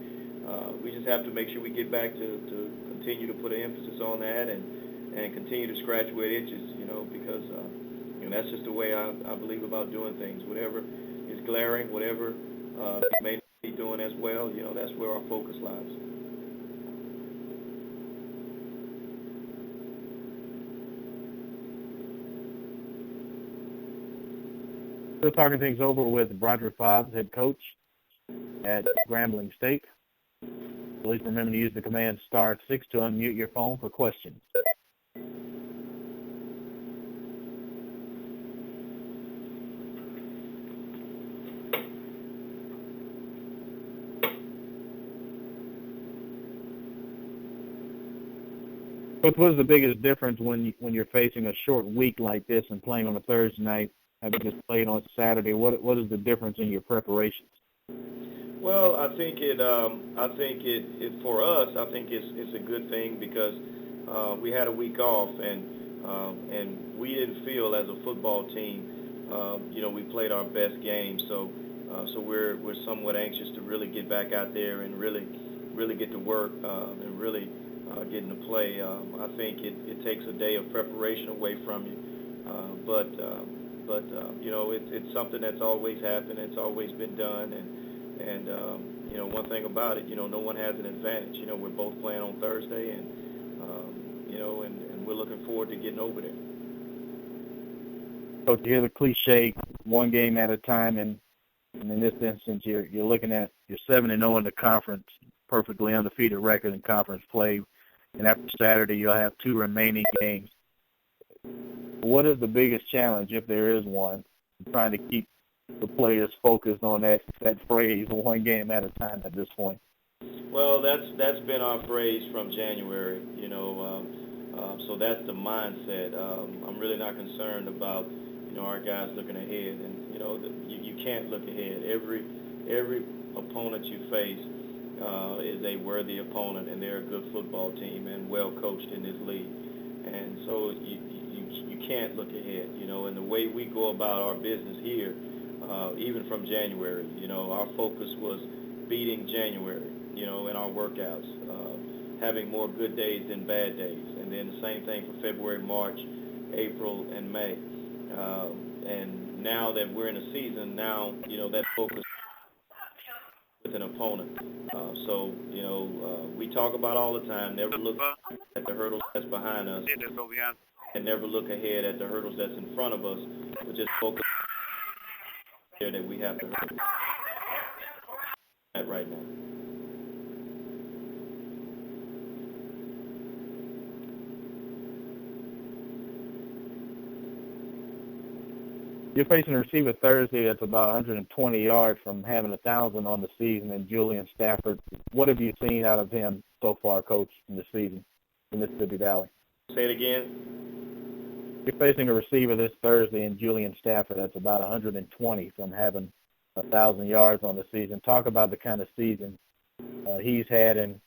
we just have to make sure we get back to continue to put an emphasis on that and continue to scratch where it itches, because that's just the way I believe about doing things. Whatever is glaring, whatever we may not be doing as well, that's where our focus lies. Still talking things over with Broadrick Fobbs, head coach at Grambling State. Please remember to use the command *6 to unmute your phone for questions. What is the biggest difference when you're facing a short week like this and playing on a Thursday night, having just played on Saturday? What is the difference in your preparations? Well, I think it for us, I think it's a good thing because we had a week off and we didn't feel as a football team, we played our best game. So we're somewhat anxious to really get back out there and really get to work and really get into play. I think it takes a day of preparation away from you, but it's something that's always happened. It's always been done, and one thing about it, no one has an advantage. We're both playing on Thursday, and we're looking forward to getting over there. So to hear the cliche, one game at a time, and in this instance, you're looking at your 7-0 in the conference, perfectly undefeated record in conference play, and after Saturday you'll have 2 remaining games. What is the biggest challenge, if there is one, trying to keep the players focused on that phrase, one game at a time at this point? Well, that's been our phrase from January, so that's the mindset. I'm really not concerned about, our guys looking ahead, and, you can't look ahead. Every opponent you face is a worthy opponent, and they're a good football team and well coached in this league. And so you can't look ahead, and the way we go about our business here, even from January, our focus was beating January, in our workouts, having more good days than bad days, and then the same thing for February, March, April, and May. And now that we're in a season, that focus with an opponent. We talk about all the time, never look at the hurdles that's behind us, and never look ahead at the hurdles that's in front of us, but just focus there that we have to hurdle at right now. You're facing a receiver Thursday that's about 120 yards from having 1,000 on the season, and Julian Stafford. What have you seen out of him so far, Coach, in the season in Mississippi Valley? Say it again. You're facing a receiver this Thursday in Julian Stafford that's about 120 from having 1,000 yards on the season. Talk about the kind of season he's had and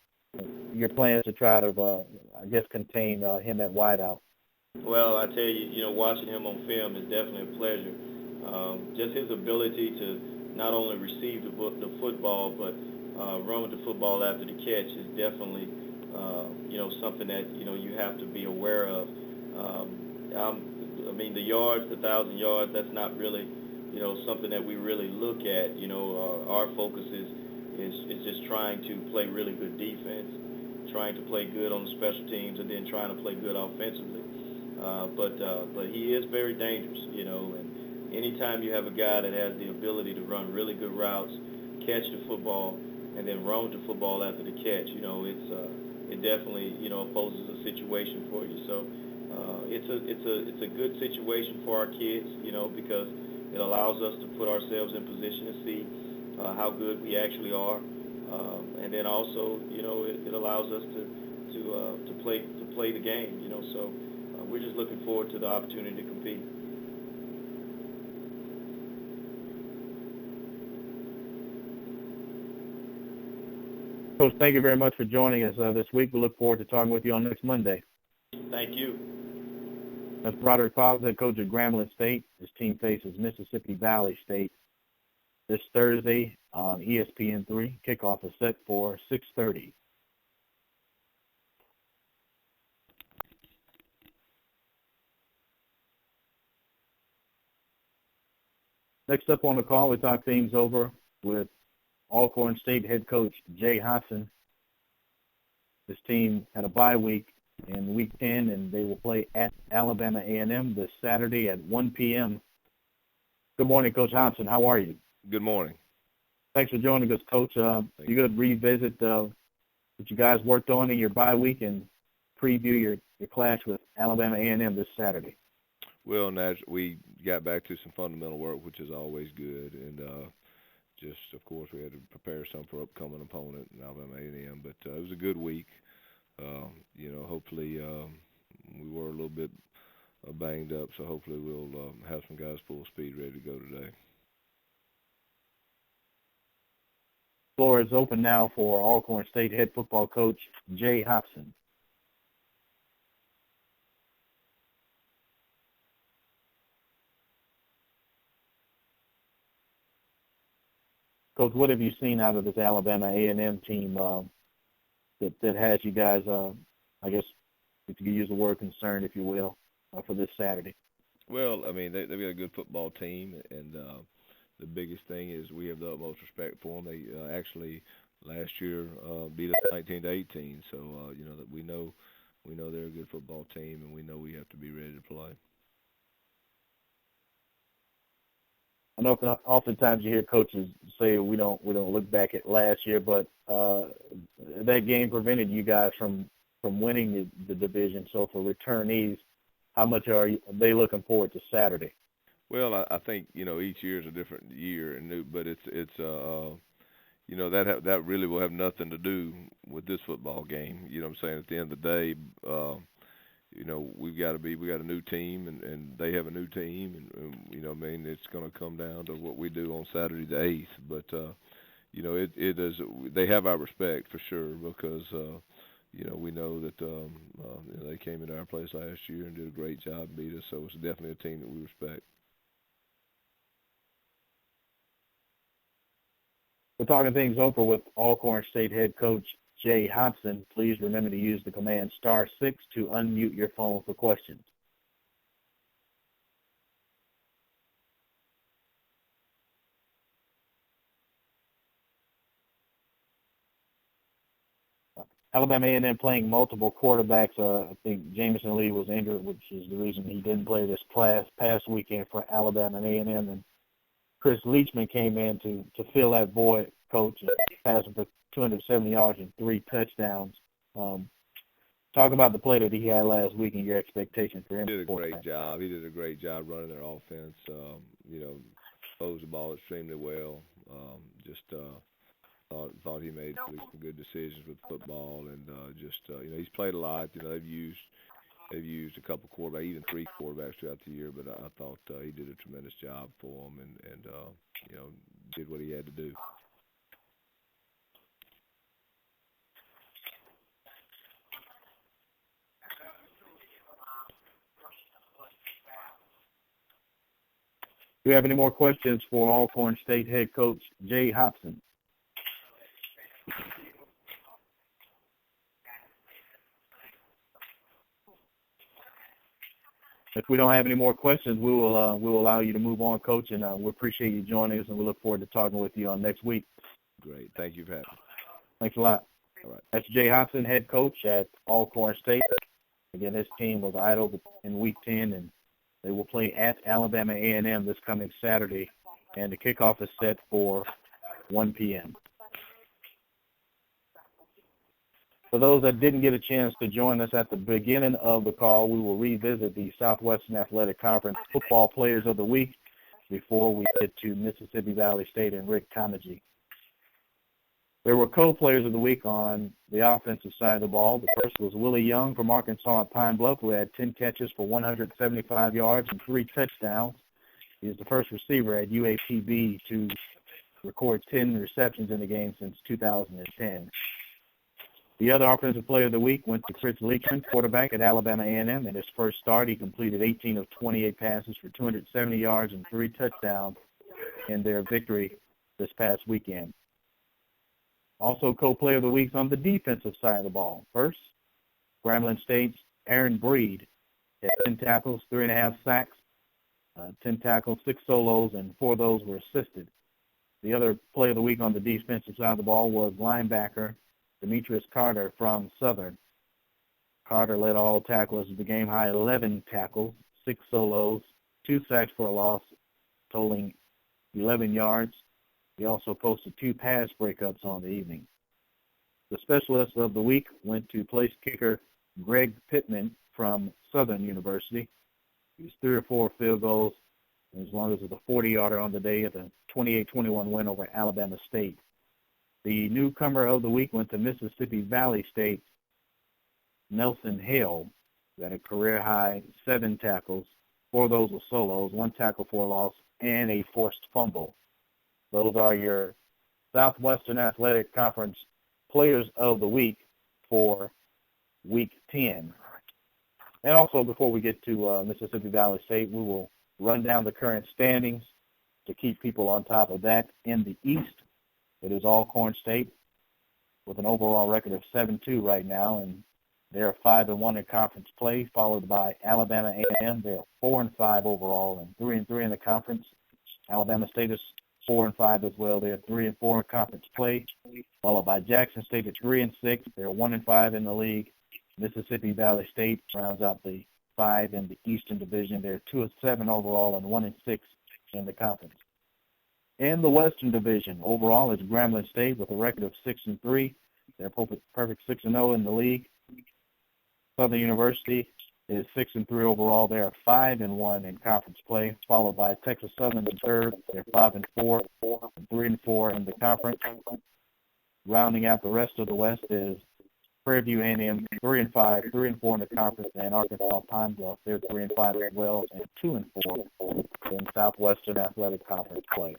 your plans to try to, contain him at wideout. Well, I tell you, watching him on film is definitely a pleasure. Just his ability to not only receive the football, but run with the football after the catch is definitely, something that, you have to be aware of. The yards, the 1,000 yards, that's not really, something that we really look at. Our focus is just trying to play really good defense, trying to play good on the special teams, and then trying to play good offensively. But he is very dangerous, and anytime you have a guy that has the ability to run really good routes, catch the football, and then run with the football after the catch, it definitely, poses a situation for you. So it's a good situation for our kids, because it allows us to put ourselves in position to see how good we actually are. And then also, it allows us to play the game. So we're just looking forward to the opportunity to compete. Coach, thank you very much for joining us this week. We look forward to talking with you on next Monday. Thank you. That's Broadrick Fobbs, head coach at Grambling State. His team faces Mississippi Valley State this Thursday on ESPN3. Kickoff is set for 6:30. Next up on the call, we talk things over with Alcorn State head coach Jay Hopson. This team had a bye week in Week 10, and they will play at Alabama A&M this Saturday at 1 p.m. Good morning, Coach Hopson. How are you? Good morning. Thanks for joining us, Coach. You going to revisit what you guys worked on in your bye week and preview your clash with Alabama A&M this Saturday? Well, we got back to some fundamental work, which is always good, and just, of course, we had to prepare some for upcoming opponent, Alabama A&M. But it was a good week. Hopefully we were a little bit banged up, so hopefully we'll have some guys full speed ready to go today. Floor is open now for Alcorn State head football coach Jay Hopson. Coach, what have you seen out of this Alabama A&M team that has you guys, I guess, if you could use the word concerned, if you will, for this Saturday? Well, I mean, they've got a good football team, and the biggest thing is we have the utmost respect for them. They actually last year beat us 19-18, so that we know they're a good football team, and we know we have to be ready to play. I know oftentimes you hear coaches say we don't look back at last year, but that game prevented you guys from winning the division. So for returnees, how much are they looking forward to Saturday? Well, I think each year is a different year, but it's that really will have nothing to do with this football game. You know what I'm saying? At the end of the day, we got a new team, and they have a new team, and it's going to come down to what we do on Saturday the 8th. But it is. They have our respect for sure, because we know that they came into our place last year and did a great job and beat us. So it's definitely a team that we respect. We're talking things over with Alcorn State head coach Jay Hopson. Please remember to use the command *6 to unmute your phone for questions. Alabama A&M playing multiple quarterbacks. I think Jamison Lee was injured, which is the reason he didn't play this past weekend for Alabama and A&M. And Chris Leachman came in to fill that void, coach, and passing for 270 yards and 3 touchdowns. Talk about the play that he had last week and your expectations for him. He did a great job. He did a great job running their offense. Posed the ball extremely well. Thought he made some good decisions with football, and he's played a lot. They've used a couple quarterbacks, even 3 quarterbacks throughout the year. But I thought he did a tremendous job for them, and did what he had to do. Do you have any more questions for Alcorn State head coach Jay Hopson? If we don't have any more questions, we will allow you to move on, Coach, and we appreciate you joining us, and we look forward to talking with you on next week. Great. Thank you for having me. Thanks a lot. All right. That's Jay Hopson, head coach at Alcorn State. Again, this team was idle in Week 10, and they will play at Alabama A&M this coming Saturday, and the kickoff is set for 1 p.m. For those that didn't get a chance to join us at the beginning of the call, we will revisit the Southwestern Athletic Conference Football Players of the Week before we get to Mississippi Valley State and Rick Comegy. There were co-players of the week on the offensive side of the ball. The first was Willie Young from Arkansas at Pine Bluff, who had 10 catches for 175 yards and 3 touchdowns. He is the first receiver at UAPB to record 10 receptions in the game since 2010. The other offensive player of the week went to Chris Leachman, quarterback at Alabama A&M. In his first start, he completed 18 of 28 passes for 270 yards and 3 touchdowns in their victory this past weekend. Also, co-player of the week on the defensive side of the ball. First, Grambling State's Aaron Breed had 10 tackles, 3.5 sacks, 10 tackles, 6 solos, and 4 of those were assisted. The other player of the week on the defensive side of the ball was linebacker Demetrius Carter from Southern. Carter led all tacklers with the game-high 11 tackles, 6 solos, 2 sacks for a loss, totaling 11 yards. He also posted 2 pass breakups on the evening. The specialist of the week went to place kicker Greg Pittman from Southern University. He was 3 or 4 field goals, as long as it was a 40-yarder on the day of the 28-21 win over Alabama State. The newcomer of the week went to Mississippi Valley State, Nelson Hale, who had a career-high 7 tackles, 4 of those were solos, 1 tackle for a loss, and a forced fumble. Those are your Southwestern Athletic Conference Players of the Week for Week 10. And also, before we get to Mississippi Valley State, we will run down the current standings to keep people on top of that. In the East, it is Alcorn State with an overall record of 7-2 right now, and they're 5-1 in conference play, followed by Alabama A&M. They're 4-5 overall and 3-3 in the conference. Alabama State is 4-5 as well. They're 3-4 in conference play, followed by Jackson State at 3-6. They're 1-5 in the league. Mississippi Valley State rounds out the 5 in the Eastern Division. They're 2-7 overall and 1-6 in the conference. In the Western Division, overall is Grambling State with a record of 6-3. They're perfect 6-0 in the league. Southern University is 6-3 overall. They are 5-1 in conference play, followed by Texas Southern in third. They're 5-4, and 3-4 in the conference. Rounding out the rest of the West is Prairie View A&M 3-5, 3-4 in the conference, and Arkansas Pine Bluff. They're 3-5 as well, and 2-4 in Southwestern Athletic Conference play.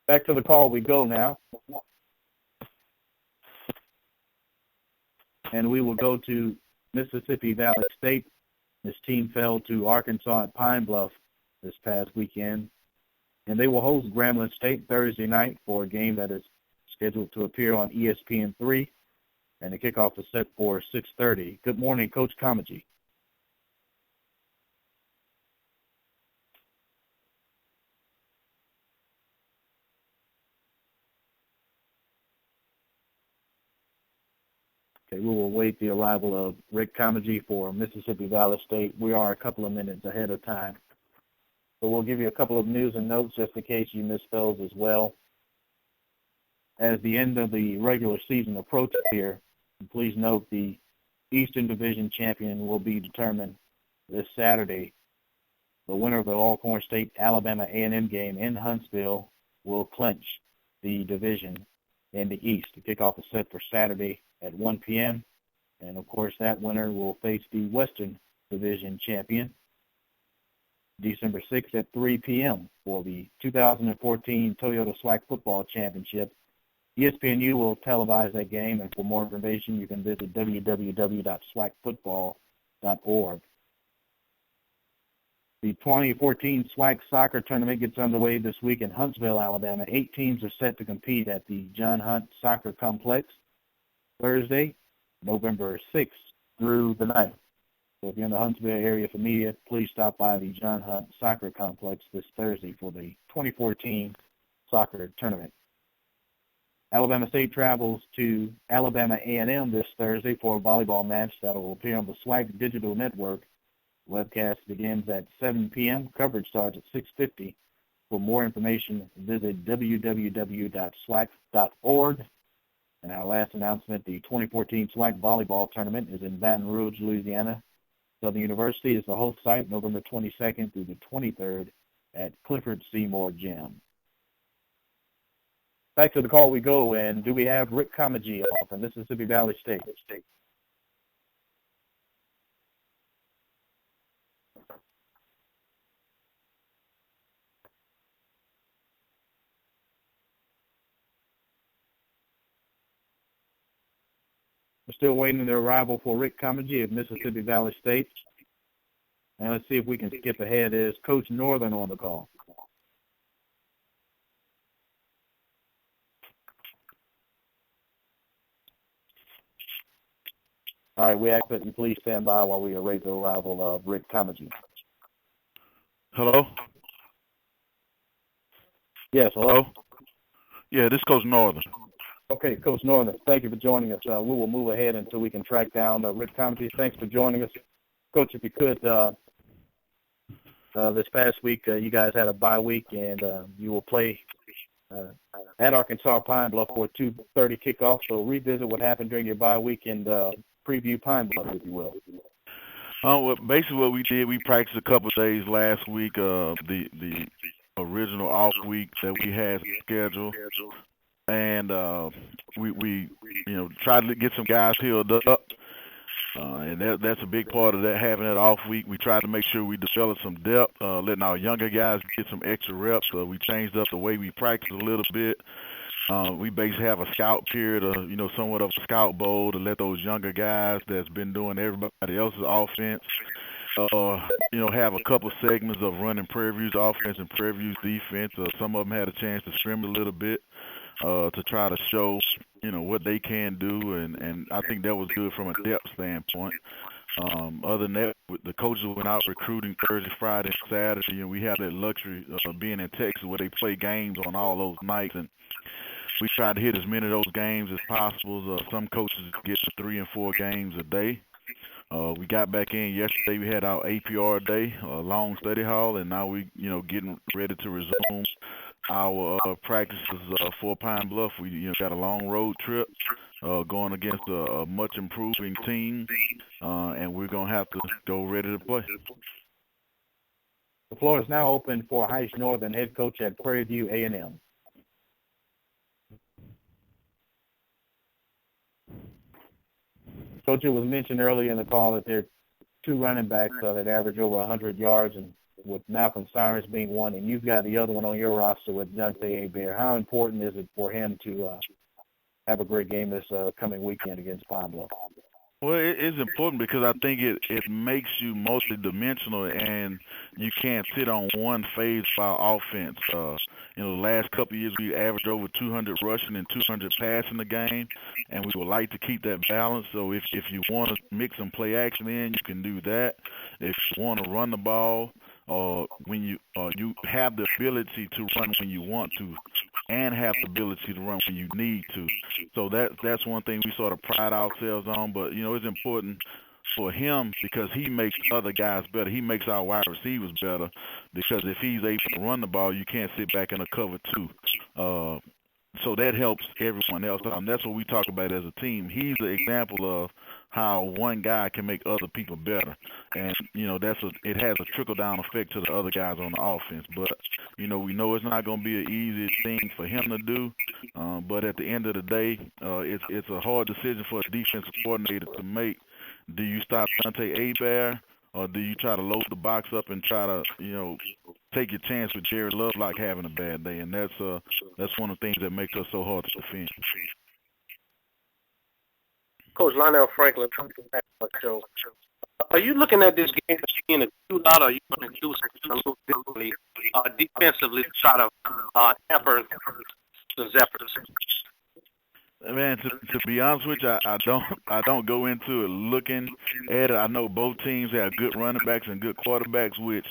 Back to the call we go now. And we will go to Mississippi Valley State. This team fell to Arkansas at Pine Bluff this past weekend. And they will host Grambling State Thursday night for a game that is scheduled to appear on ESPN3. And the kickoff is set for 6:30. Good morning, Coach Comegy. Okay, we will await the arrival of Rick Comegy for Mississippi Valley State. We are a couple of minutes ahead of time. So we'll give you a couple of news and notes just in case you missed those as well. As the end of the regular season approaches here, please note the Eastern Division champion will be determined this Saturday. The winner of the Alcorn State-Alabama A&M game in Huntsville will clinch the division in the East. The kickoff is set for Saturday at 1 p.m. And, of course, that winner will face the Western Division champion December 6th at 3 p.m. for the 2014 Toyota SWAC Football Championship. ESPNU will televise that game, and for more information, you can visit www.swacfootball.org. The 2014 SWAC soccer tournament gets underway this week in Huntsville, Alabama. 8 teams are set to compete at the John Hunt Soccer Complex Thursday, November 6th through the 9th. So if you're in the Huntsville area for media, please stop by the John Hunt Soccer Complex this Thursday for the 2014 soccer tournament. Alabama State travels to Alabama A&M this Thursday for a volleyball match that will appear on the SWAC Digital Network. Webcast begins at 7 p.m. Coverage starts at 6:50. For more information, visit www.swac.org. And our last announcement, the 2014 SWAC volleyball tournament is in Baton Rouge, Louisiana. Southern University is the host site, November 22nd through the 23rd at Clifford Seymour Gym. back to the call we go, and do we have Rick Comegy off in Mississippi Valley State? We're still waiting the arrival for Rick Comegy of Mississippi Valley State. And let's see if we can skip ahead. Is Coach Northern on the call? All right, we ask that you please stand by while we await the arrival of Rick Comegy. Hello? Yes, hello? Yeah, this is Coach Northern. Okay, Coach Northern, thank you for joining us. We will move ahead until we can track down Rick Comegy. Thanks for joining us. Coach, if you could, this past week you guys had a bye week, and you will play at Arkansas Pine Bluff for a 2:30 kickoff. So revisit what happened during your bye week and preview Pine Bluff, if you will. Well, basically what we did, we practiced a couple of days last week, the original off week that we had scheduled, and we tried to get some guys healed up, and that's a big part of that, having that off week. We tried to make sure we developed some depth, letting our younger guys get some extra reps. We changed up the way we practice a little bit. We basically have a scout period, somewhat of a scout bowl to let those younger guys that's been doing everybody else's offense, have a couple segments of running Prairie View's offense and Prairie View's defense. Some of them had a chance to scrim a little bit to try to show, what they can do, and I think that was good from a depth standpoint. Other than that, the coaches went out recruiting Thursday, Friday, and Saturday, and we had that luxury of being in Texas where they play games on all those nights, and we tried to hit as many of those games as possible. Some coaches get to 3 and 4 games a day. We got back in yesterday. We had our APR day, long study hall, and now we, getting ready to resume our practices for Pine Bluff. We, got a long road trip going against a much improving team, and we're gonna have to go ready to play. The floor is now open for Heishma Northern head coach at Prairie View A&M. Coach, it was mentioned earlier in the call that there are 2 running backs that average over 100 yards, and with Malcolm Cyrus being one, and you've got the other one on your roster with Dante Hebert. How important is it for him to have a great game this coming weekend against Pine Bluff? Well, it's important because I think it makes you multi-dimensional, and you can't sit on one phase of our offense. The last couple of years we averaged over 200 rushing and 200 passing a game, and we would like to keep that balance. So if you want to mix some play action in, you can do that. If you want to run the ball, when you have the ability to run when you want to, and have the ability to run when you need to. So that's one thing we sort of pride ourselves on. But it's important for him because he makes other guys better. He makes our wide receivers better because if he's able to run the ball, you can't sit back in a cover 2. So that helps everyone else. And that's what we talk about as a team. He's an example of how one guy can make other people better. And, it has a trickle-down effect to the other guys on the offense. But, we know it's not going to be an easy thing for him to do. But at the end of the day, it's a hard decision for a defensive coordinator to make. Do you stop Dante Hebert, or do you try to load the box up and try to, take your chance with Jared Lovelock having a bad day? And that's one of the things that makes us so hard to defend. Coach Lionel Franklin, show. Are you looking at this game as being a shootout, or are you going to do something a little differently defensively to try to hamper the Zephyrs? Man, to be honest with you, I don't go into it looking at it. I know both teams have good running backs and good quarterbacks, which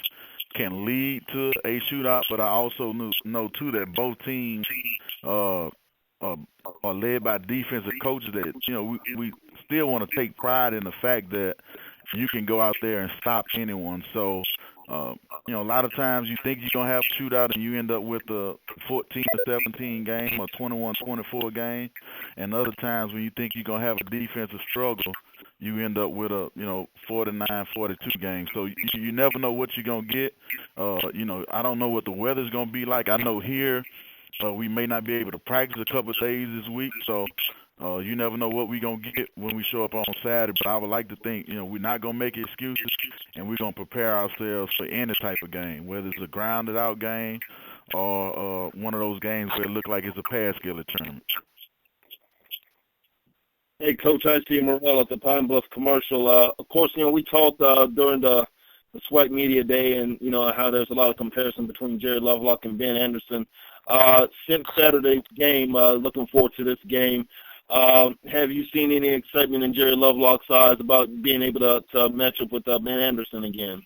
can lead to a shootout. But I also know too that both teams are led by defensive coaches that we still want to take pride in the fact that you can go out there and stop anyone. So a lot of times you think you're going to have a shootout and you end up with a 14-17 game or 21-24 game. And other times when you think you're going to have a defensive struggle, you end up with a 49-42 game. So you never know what you're going to get. I don't know what the weather's going to be like. I know here We may not be able to practice a couple of days this week, so you never know what we're going to get when we show up on Saturday. But I would like to think, we're not going to make excuses, and we're going to prepare ourselves for any type of game, whether it's a grounded-out game or one of those games where it looks like it's a pass-skillet tournament. Hey, Coach, I see Morrell at the Pine Bluff commercial. Of course, we talked during the SWAC Media Day and, how there's a lot of comparison between Jerry Lovelock and Ben Anderson. Since Saturday's game, looking forward to this game. Have you seen any excitement in Jerry Lovelock's eyes about being able to match up with Ben Anderson again?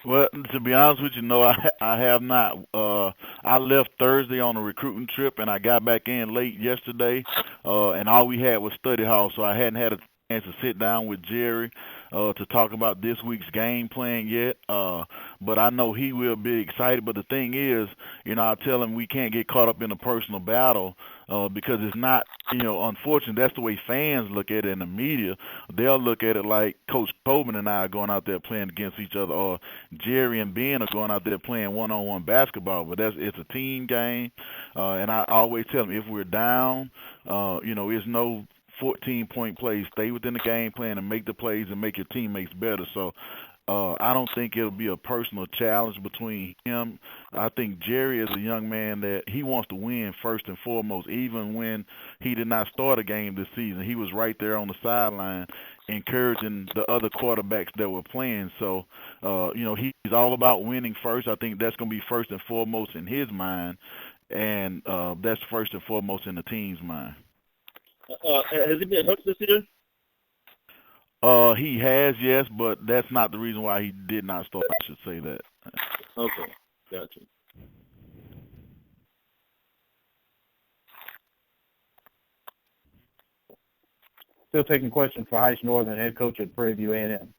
Well, to be honest with you, no, I have not. I left Thursday on a recruiting trip, and I got back in late yesterday, and all we had was study hall, so I hadn't had a chance to sit down with Jerry to talk about this week's game plan yet. But I know he will be excited. But the thing is, I tell him we can't get caught up in a personal battle because it's not, unfortunately, that's the way fans look at it in the media. They'll look at it like Coach Coleman and I are going out there playing against each other, or Jerry and Ben are going out there playing one-on-one basketball. But it's a team game, and I always tell them if we're down, it's no 14-point plays. Stay within the game plan and make the plays and make your teammates better. So I don't think it'll be a personal challenge between him. I think Jerry is a young man that he wants to win first and foremost. Even when he did not start a game this season, he was right there on the sideline encouraging the other quarterbacks that were playing. So, he's all about winning first. I think that's going to be first and foremost in his mind, and that's first and foremost in the team's mind. Has he been hurt this year? He has, yes, but that's not the reason why he did not start. I should say that. Okay, gotcha. Still taking questions for Heishma Northern, head coach at Prairie View A&M.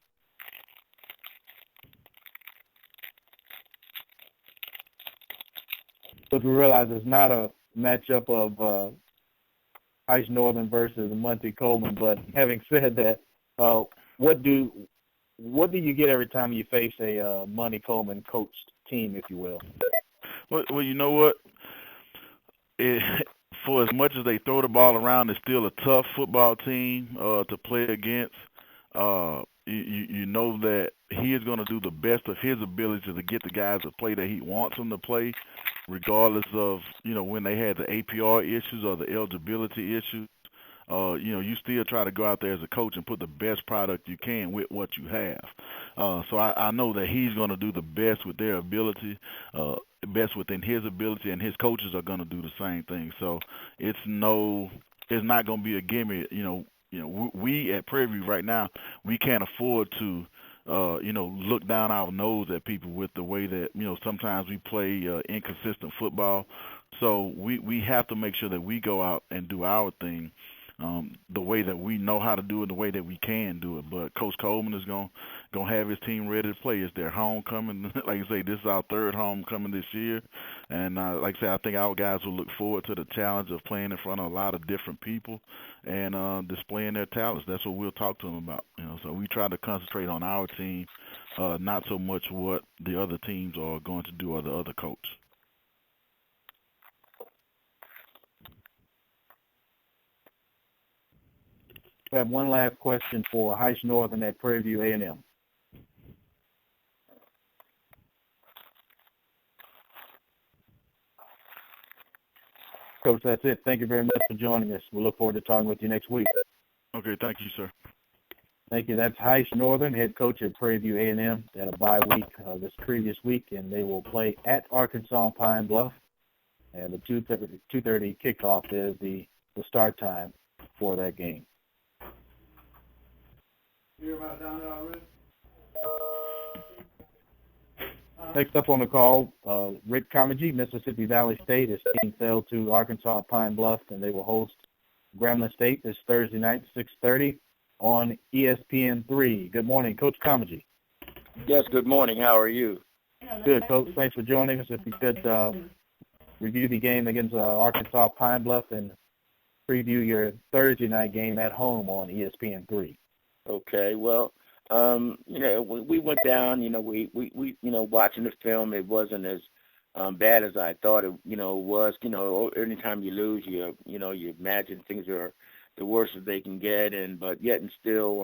But we realize it's not a matchup of Heishma Northern versus Monte Coleman. But having said that, what do you get every time you face a Monte Coleman coached team, if you will? Well, you know what? For as much as they throw the ball around, it's still a tough football team to play against. You know that he is going to do the best of his ability to get the guys to play that he wants them to play, regardless of, when they had the APR issues or the eligibility issues. You still try to go out there as a coach and put the best product you can with what you have. So I know that he's going to do the best with their ability, best within his ability, and his coaches are going to do the same thing. So it's not going to be a gimme. We at Prairie View right now, we can't afford to, look down our nose at people with the way that, sometimes we play inconsistent football. So we have to make sure that we go out and do our thing the way that we know how to do it, the way that we can do it. But Coach Coleman is gonna have his team ready to play. It's their homecoming. Like I say, this is our third homecoming this year, and like I say, I think our guys will look forward to the challenge of playing in front of a lot of different people and displaying their talents. That's what we'll talk to them about. So we try to concentrate on our team, not so much what the other teams are going to do or the other coach. We have one last question for Heishma Northern at Prairie View A&M. Coach, that's it. Thank you very much for joining us. We look forward to talking with you next week. Okay, thank you, sir. Thank you. That's Heishma Northern, head coach at Prairie View A&M. They had a bye week this previous week, and they will play at Arkansas Pine Bluff. And the 2:30 kickoff is the start time for that game. Next up on the call, Rick Comegy, Mississippi Valley State. His team fell to Arkansas Pine Bluff, and they will host Grambling State this Thursday night, 6:30 on ESPN3. Good morning, Coach Comegy. Yes, good morning. How are you? Good, Coach. Thanks for joining us. If you could review the game against Arkansas Pine Bluff and preview your Thursday night game at home on ESPN3. Okay, well, we went down, we watching the film, it wasn't as bad as I thought it, was. Anytime you lose, you imagine things are the worst that they can get, but yet and still,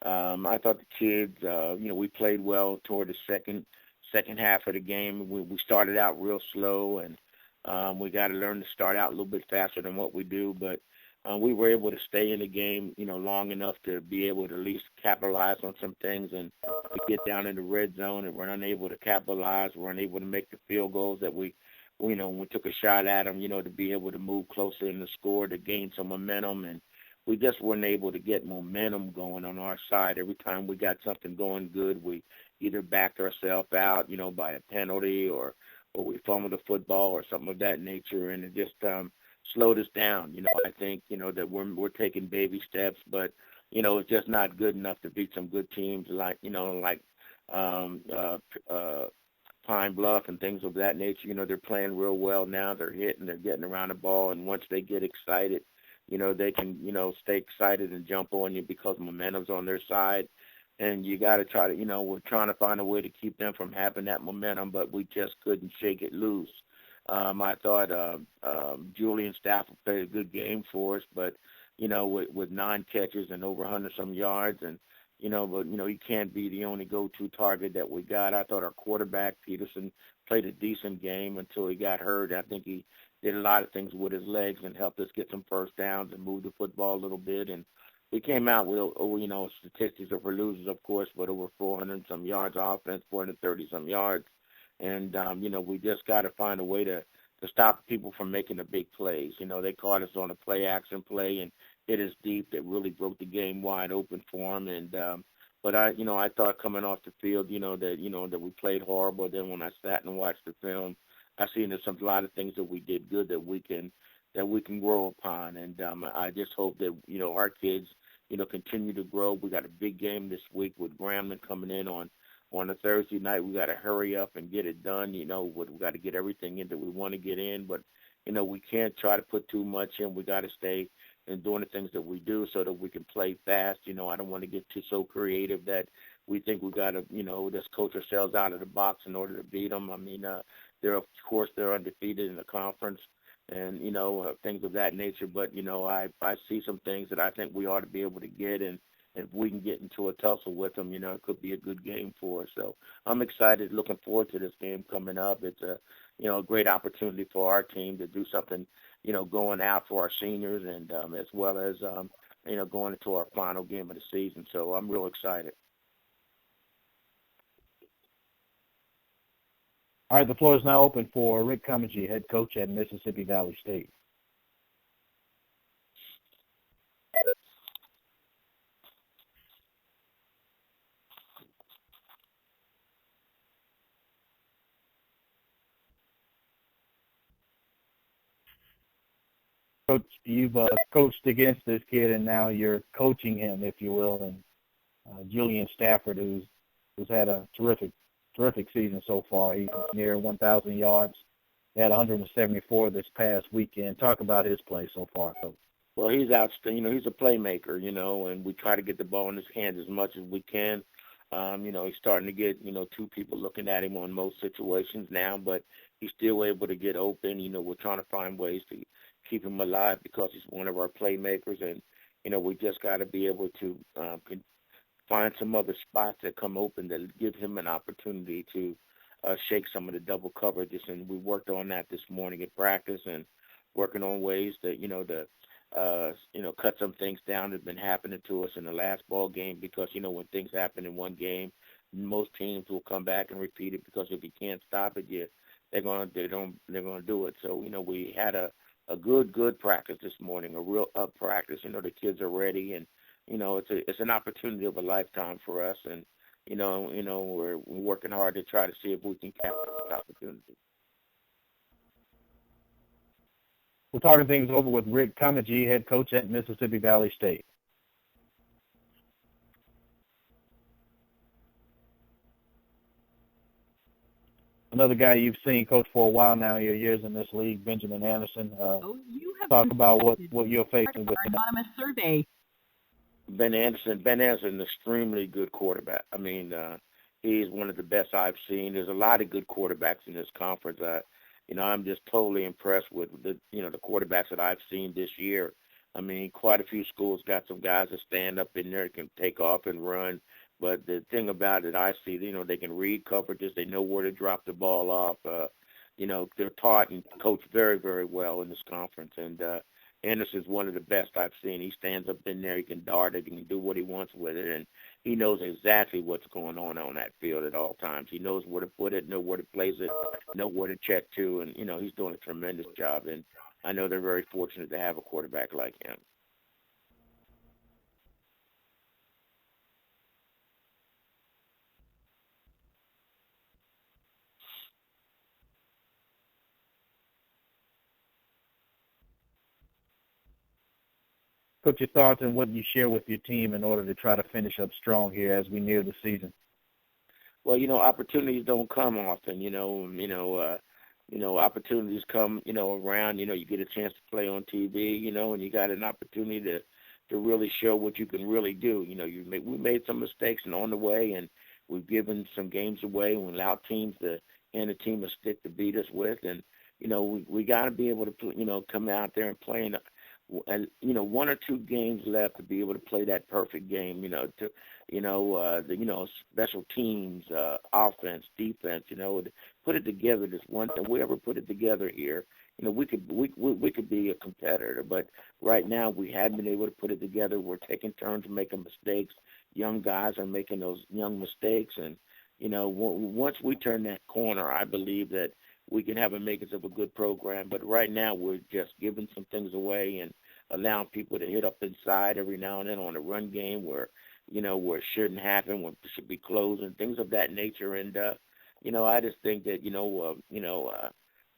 I thought the kids, we played well toward the second half of the game. We started out real slow, and we got to learn to start out a little bit faster than what we do, but we were able to stay in the game, long enough to be able to at least capitalize on some things, and we get down in the red zone and we're unable to capitalize. We're unable to make the field goals that we took a shot at them, to be able to move closer in the score to gain some momentum, and we just weren't able to get momentum going on our side. Every time we got something going good, we either backed ourselves out, by a penalty or we fumbled the football or something of that nature, and it just slowed us down. I think, that we're taking baby steps, but, it's just not good enough to beat some good teams like Pine Bluff and things of that nature. They're playing real well now. They're hitting, they're getting around the ball, and once they get excited, they can, stay excited and jump on you because momentum's on their side. And you got to try to, we're trying to find a way to keep them from having that momentum, but we just couldn't shake it loose. I thought Julian Stafford played a good game for us, but, with 9 catches and over 100-some yards, and, he can't be the only go-to target that we got. I thought our quarterback, Peterson, played a decent game until he got hurt. I think he did a lot of things with his legs and helped us get some first downs and move the football a little bit. And we came out with, statistics of our losers, of course, but over 400-some yards offense, 430-some yards. And, we just got to find a way to stop people from making the big plays. They caught us on a play-action play and hit us deep that really broke the game wide open for them. And, but I thought coming off the field, that we played horrible. Then when I sat and watched the film, I seen there's a lot of things that we did good that we can grow upon. And I just hope that, our kids, continue to grow. We got a big game this week with Grambling coming in on a Thursday night. We got to hurry up and get it done. We got to get everything in that we want to get in, but we can't try to put too much in. We got to stay and doing the things that we do so that we can play fast. I don't want to get too so creative that we think we got to, just coach ourselves out of the box in order to beat them. I mean, they're undefeated in the conference, and things of that nature. But I see some things that I think we ought to be able to get, and if we can get into a tussle with them, it could be a good game for us. So I'm excited, looking forward to this game coming up. It's a great opportunity for our team to do something, going out for our seniors, and as well as going into our final game of the season. So I'm real excited. All right, the floor is now open for Rick Comegy, head coach at Mississippi Valley State. Coach, you've coached against this kid, and now you're coaching him, if you will, and Julian Stafford, who's had a terrific season so far. He's near 1,000 yards. He had 174 this past weekend. Talk about his play so far, Coach. Well, he's outstanding. He's a playmaker, and we try to get the ball in his hands as much as we can. He's starting to get, 2 people looking at him on most situations now, but he's still able to get open. We're trying to find ways to keep him alive because he's one of our playmakers, and, we just got to be able to find some other spots that come open that give him an opportunity to shake some of the double coverages. And we worked on that this morning at practice and working on ways that, cut some things down that have been happening to us in the last ball game because, when things happen in one game, most teams will come back and repeat it because if you can't stop it, they're gonna do it. So, we had a good practice this morning, a real up practice. The kids are ready, and it's an opportunity of a lifetime for us, and we're working hard to try to see if we can capture that opportunity. We're talking things over with Rick Comegy, head coach at Mississippi Valley State. Another guy you've seen coach for a while now, your years in this league, Benjamin Anderson. Talk about what you're facing with him. Anonymous survey. Ben Anderson, an extremely good quarterback. I mean, He's one of the best I've seen. There's a lot of good quarterbacks in this conference. I'm just totally impressed with the quarterbacks that I've seen this year. I mean, quite a few schools got some guys that stand up in there and can take off and run. But the thing about it, I see, they can read coverages. They know where to drop the ball off. They're taught and coached very, very well in this conference. And Anderson's one of the best I've seen. He stands up in there. He can dart it. He can do what he wants with it. And he knows exactly what's going on that field at all times. He knows where to put it, know where to place it, know where to check to. And, he's doing a tremendous job. And I know they're very fortunate to have a quarterback like him. Coach, your thoughts on what you share with your team in order to try to finish up strong here as we near the season? Well, opportunities don't come often. Opportunities come, around. You get a chance to play on TV, and you got an opportunity to really show what you can really do. We made some mistakes and on the way, and we've given some games away and allowed teams to hand a team a stick to beat us with, and we got to be able to, come out there and play in. And one or two games left to be able to play that perfect game. Special teams, offense, defense. To put it together. This one thing we ever put it together here. We could be a competitor, but right now we haven't been able to put it together. We're taking turns making mistakes. Young guys are making those young mistakes, and once we turn that corner, I believe that we can have a makings of a good program. But right now we're just giving some things away and allowing people to hit up inside every now and then on a run game where it shouldn't happen, when it should be closed and things of that nature. And, I just think that,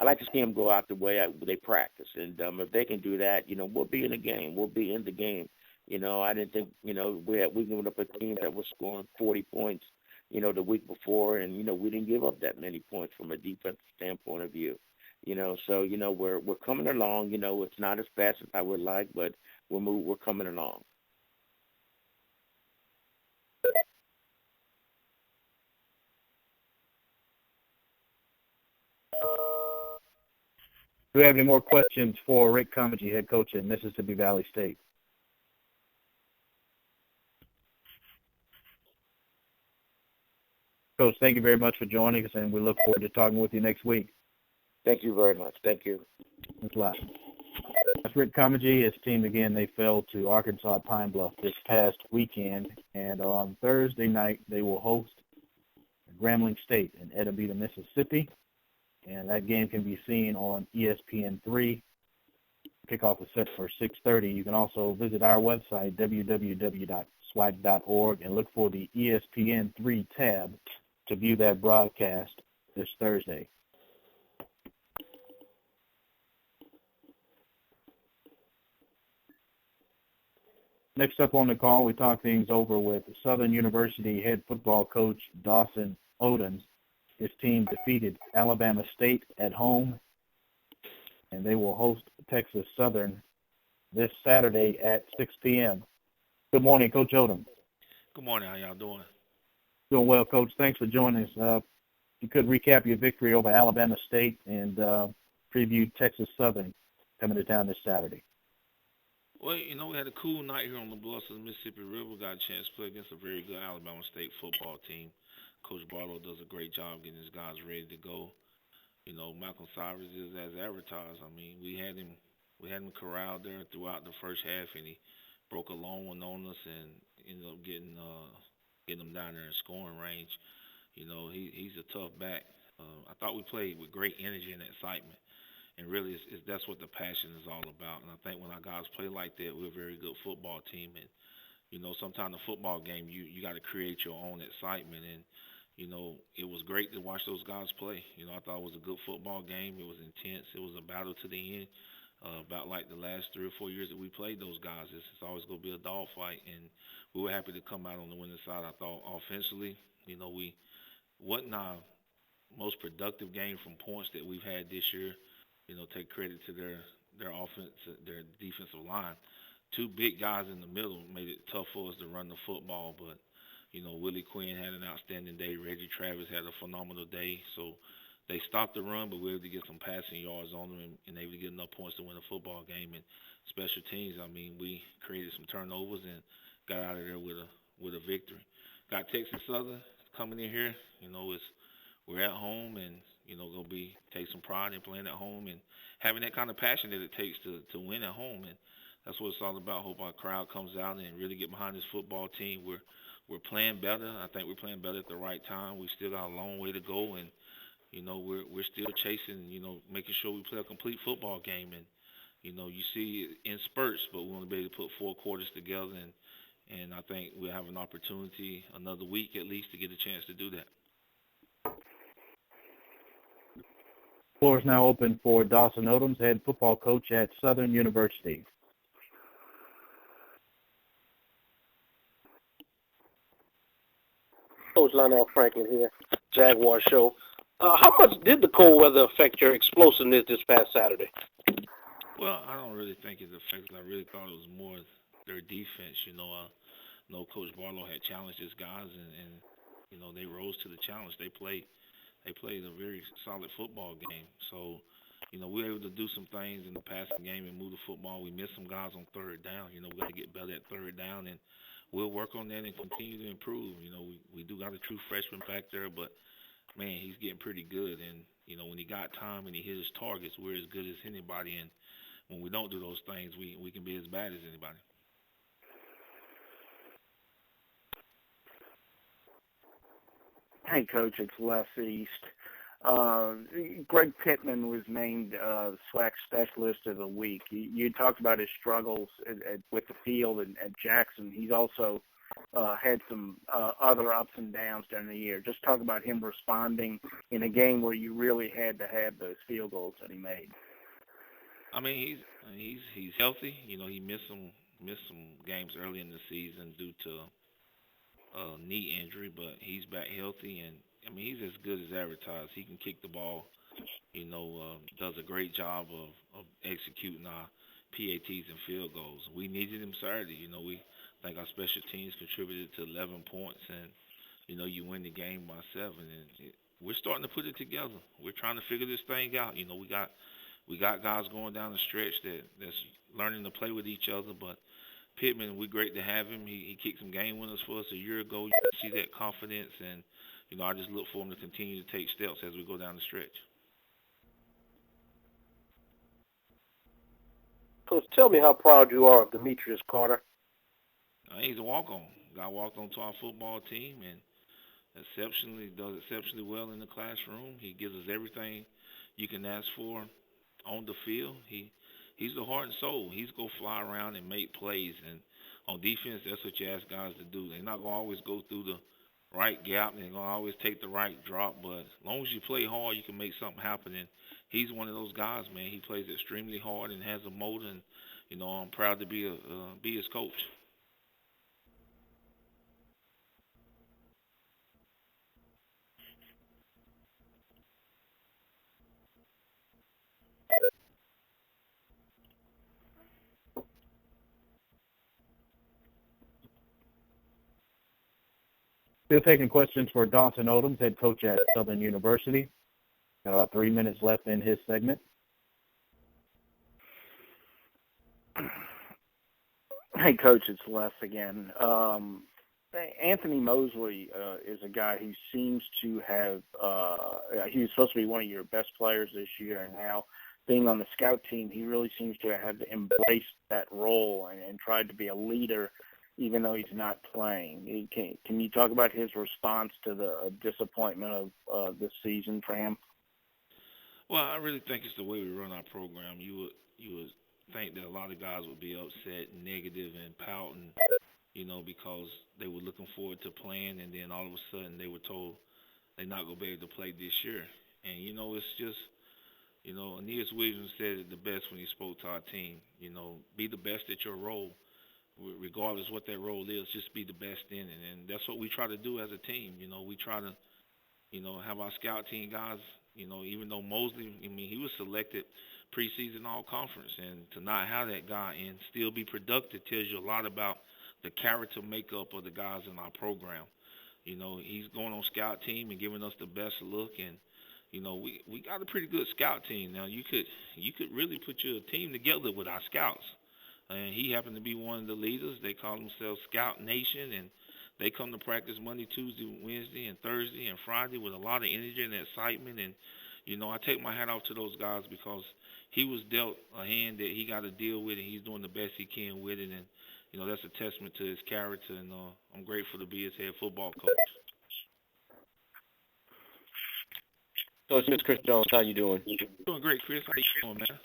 I like to see them go out the way they practice. And if they can do that, we'll be in the game. We'll be in the game. I didn't think, we given up a team that was scoring 40 points, the week before, and, we didn't give up that many points from a defensive standpoint of view. So, we're coming along. It's not as fast as I would like, but we're coming along. Do we have any more questions for Rick Comegy, head coach at Mississippi Valley State? Coach, thank you very much for joining us, and we look forward to talking with you next week. Thank you very much. Thank you. Thanks a lot. That's Rick Comegy. His team, again, they fell to Arkansas Pine Bluff this past weekend, and on Thursday night they will host Grambling State in Edabita, Mississippi, and that game can be seen on ESPN3. Kickoff is set for 6:30. You can also visit our website, www.swac.org, and look for the ESPN3 tab to view that broadcast this Thursday. Next up on the call, we talk things over with Southern University head football coach Dawson Odums. His team defeated Alabama State at home, and they will host Texas Southern this Saturday at 6 p.m. Good morning, Coach Odums. Good morning. How y'all doing? Doing well, Coach. Thanks for joining us. You could recap your victory over Alabama State and preview Texas Southern coming to town this Saturday. Well, we had a cool night here on the Bluffs of the Mississippi River. Got a chance to play against a very good Alabama State football team. Coach Barlow does a great job getting his guys ready to go. Malcolm Cyrus is as advertised. I mean, we had him corralled there throughout the first half, and he broke a long one on us and ended up getting them down there in scoring range. He's a tough back. I thought we played with great energy and excitement, and really that's what the passion is all about. And I think when our guys play like that, we're a very good football team. And sometimes the football game you got to create your own excitement. And it was great to watch those guys play. I thought it was a good football game. It was intense. It was a battle to the end. About like the last 3 or 4 years that we played those guys, it's always going to be a dogfight, and we were happy to come out on the winning side. I thought offensively, we wasn't our most productive game from points that we've had this year. Take credit to their offense, their defensive line. 2 big guys in the middle made it tough for us to run the football, but Willie Quinn had an outstanding day. Reggie Travis had a phenomenal day. So they stopped the run, but we were able to get some passing yards on them and able to get enough points to win a football game. And special teams, we created some turnovers and got out of there with a victory. Got Texas Southern coming in here. We're at home and, gonna take some pride in playing at home and having that kind of passion that it takes to win at home. And that's what it's all about. Hope our crowd comes out and really get behind this football team. We're playing better. I think we're playing better at the right time. We still got a long way to go, and we're still chasing. Making sure we play a complete football game. And you see it in spurts, but we want to be able to put 4 quarters together. And I think we'll have an opportunity another week at least to get a chance to do that. Floor is now open for Dawson Odums, head football coach at Southern University. Coach Lionel Franklin here, Jaguar Show. How much did the cold weather affect your explosiveness this past Saturday? Well, I don't really think it affected. I really thought it was more their defense. I know Coach Barlow had challenged his guys, and they rose to the challenge. They played a very solid football game. So, we were able to do some things in the passing game and move the football. We missed some guys on third down. We got to get better at third down, and we'll work on that and continue to improve. We do got a true freshman back there, but, man, he's getting pretty good. And, when he got time and he hit his targets, we're as good as anybody. And when we don't do those things, we can be as bad as anybody. Hey, Coach, it's Les East. Greg Pittman was named SWAC Specialist of the Week. You talked about his struggles with the field at Jackson. He's also had some other ups and downs during the year. Just talk about him responding in a game where you really had to have those field goals that he made. He's healthy. He missed some games early in the season due to knee injury, but he's back healthy, and he's as good as advertised. He can kick the ball, does a great job of executing our PATs and field goals. We needed him Saturday. We think our special teams contributed to 11 points, and you win the game by 7. And we're starting to put it together. We're trying to figure this thing out. We got guys going down the stretch that's learning to play with each other, but Pittman, we're great to have him. He kicked some game winners for us a year ago. You can see that confidence, and I just look for him to continue to take steps as we go down the stretch. Coach, tell me how proud you are of Demetrius Carter. He's a walk-on. Guy walked onto our football team and does exceptionally well in the classroom. He gives us everything you can ask for on the field. He's the heart and soul. He's going to fly around and make plays. And on defense, that's what you ask guys to do. They're not going to always go through the right gap. They're going to always take the right drop. But as long as you play hard, you can make something happen. And he's one of those guys, man. He plays extremely hard and has a motor. And, I'm proud to be his coach. Still taking questions for Dawson Odums, head coach at Southern University. Got about 3 minutes left in his segment. Hey, Coach, it's Les again. Anthony Mosley is a guy who seems to have he was supposed to be one of your best players this year, and now being on the scout team, he really seems to have embraced that role and tried to be a leader even though he's not playing. Can you talk about his response to the disappointment of this season for him? Well, I really think it's the way we run our program. You would think that a lot of guys would be upset and negative and pouting, because they were looking forward to playing, and then all of a sudden they were told they're not going to be able to play this year. And, it's just, Aeneas Williams said it the best when he spoke to our team. Be the best at your role. Regardless what that role is, just be the best in it. And that's what we try to do as a team. We try to, have our scout team guys, even though Mosley, he was selected preseason all-conference. And to not have that guy and still be productive tells you a lot about the character makeup of the guys in our program. You know, he's going on scout team and giving us the best look, and you know, we got a pretty good scout team. Now you could really put your team together with our scouts. And he happened to be one of the leaders. They call themselves Scout Nation, and they come to practice Monday, Tuesday, Wednesday, and Thursday and Friday with a lot of energy and excitement. And you know, I take my hat off to those guys because he was dealt a hand that he got to deal with, and he's doing the best he can with it. And you know, that's a testament to his character, and I'm grateful to be his head football coach. Coach, it's Chris Jones. How you doing? Doing great, Chris. How you doing, man?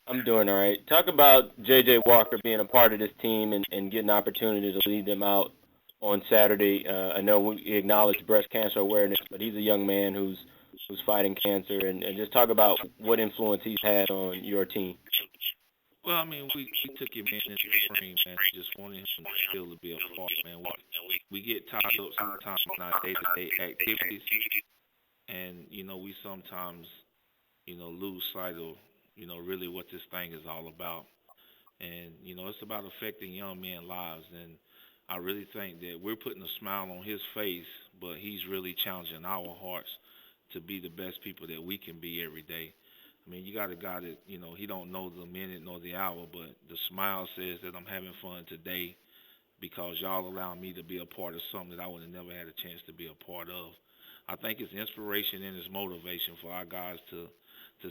I'm doing all right. Talk about J.J. Walker being a part of this team and getting the opportunity to lead them out on Saturday. I know we acknowledge breast cancer awareness, but he's a young man who's fighting cancer. And just talk about what influence he's had on your team. Well, I mean, we took him in the spring, man. Just wanted him to still to be a part, man. We get tied up sometimes in our day-to-day activities. And, you know, we sometimes, you know, lose sight of, you know, really what this thing is all about. And, you know, it's about affecting young men's lives. And I really think that we're putting a smile on his face, but he's really challenging our hearts to be the best people that we can be every day. I mean, you got a guy that, you know, he don't know the minute nor the hour, but the smile says that I'm having fun today because y'all allow me to be a part of something that I would have never had a chance to be a part of. I think it's inspiration and it's motivation for our guys to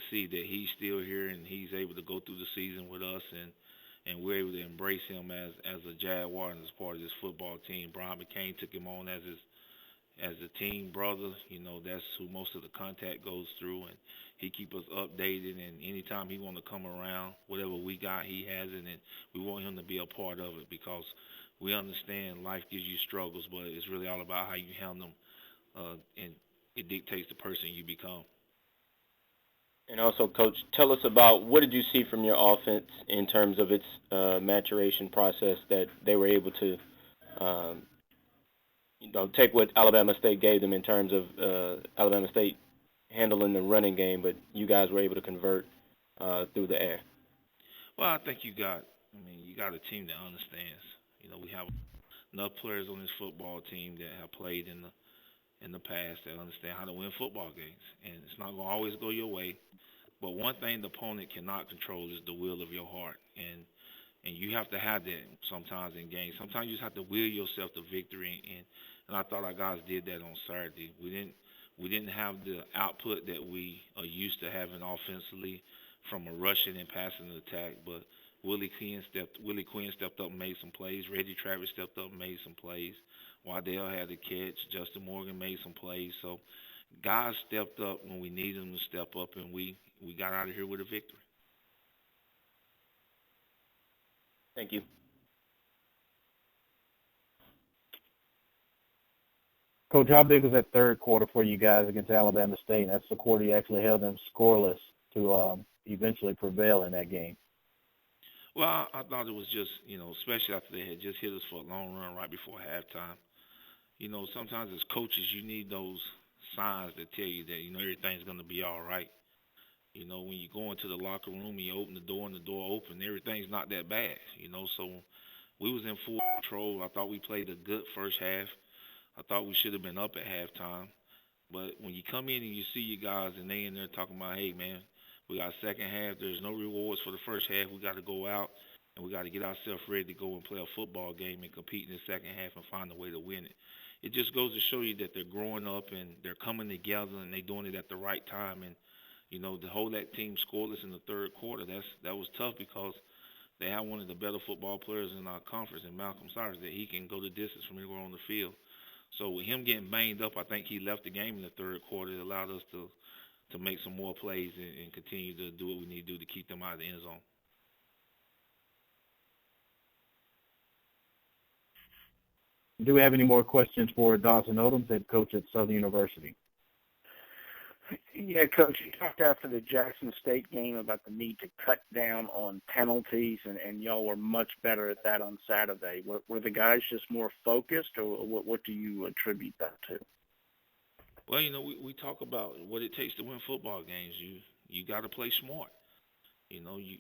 see that he's still here and he's able to go through the season with us, and we're able to embrace him as a Jaguar and as part of this football team. Brian McCain took him on as a team brother. You know, that's who most of the contact goes through, and he keep us updated. And anytime he want to come around, whatever we got, he has it, and we want him to be a part of it because we understand life gives you struggles, but it's really all about how you handle them. And it dictates the person you become. And also, Coach, tell us about what did you see from your offense in terms of its maturation process that they were able to, you know, take what Alabama State gave them in terms of Alabama State handling the running game, but you guys were able to convert through the air. Well, I think you got a team that understands. You know, we have enough players on this football team that have played in the past that understand how to win football games. And it's not going to always go your way. But one thing the opponent cannot control is the will of your heart. And you have to have that sometimes in games. Sometimes you just have to will yourself to victory. And I thought our guys did that on Saturday. We didn't have the output that we are used to having offensively from a rushing and passing attack. But Willie Quinn stepped up and made some plays. Reggie Travis stepped up and made some plays. Waddell had a catch. Justin Morgan made some plays. So guys stepped up when we needed them to step up, and we got out of here with a victory. Thank you. Coach, how big was that third quarter for you guys against Alabama State? That's the quarter you actually held them scoreless to eventually prevail in that game. Well, I thought it was just, you know, especially after they had just hit us for a long run right before halftime. You know, sometimes as coaches, you need those signs that tell you that, you know, everything's going to be all right. You know, when you go into the locker room and you open the door and the door open, everything's not that bad, you know. So we was in full control. I thought we played a good first half. I thought we should have been up at halftime. But when you come in and you see your guys and they in there talking about, hey, man, we got second half. There's no rewards for the first half. We got to go out and we got to get ourselves ready to go and play a football game and compete in the second half and find a way to win it. It just goes to show you that they're growing up and they're coming together and they're doing it at the right time. And, you know, to hold that team scoreless in the third quarter, that was tough because they have one of the better football players in our conference in Malcolm Cyrus that he can go the distance from anywhere on the field. So with him getting banged up, I think he left the game in the third quarter. It allowed us to make some more plays and continue to do what we need to do to keep them out of the end zone. Do we have any more questions for Dawson Odums, head coach at Southern University? Yeah, Coach, you talked after the Jackson State game about the need to cut down on penalties, and y'all were much better at that on Saturday. Were the guys just more focused, or what do you attribute that to? Well, you know, we talk about what it takes to win football games. You got to play smart. You know, you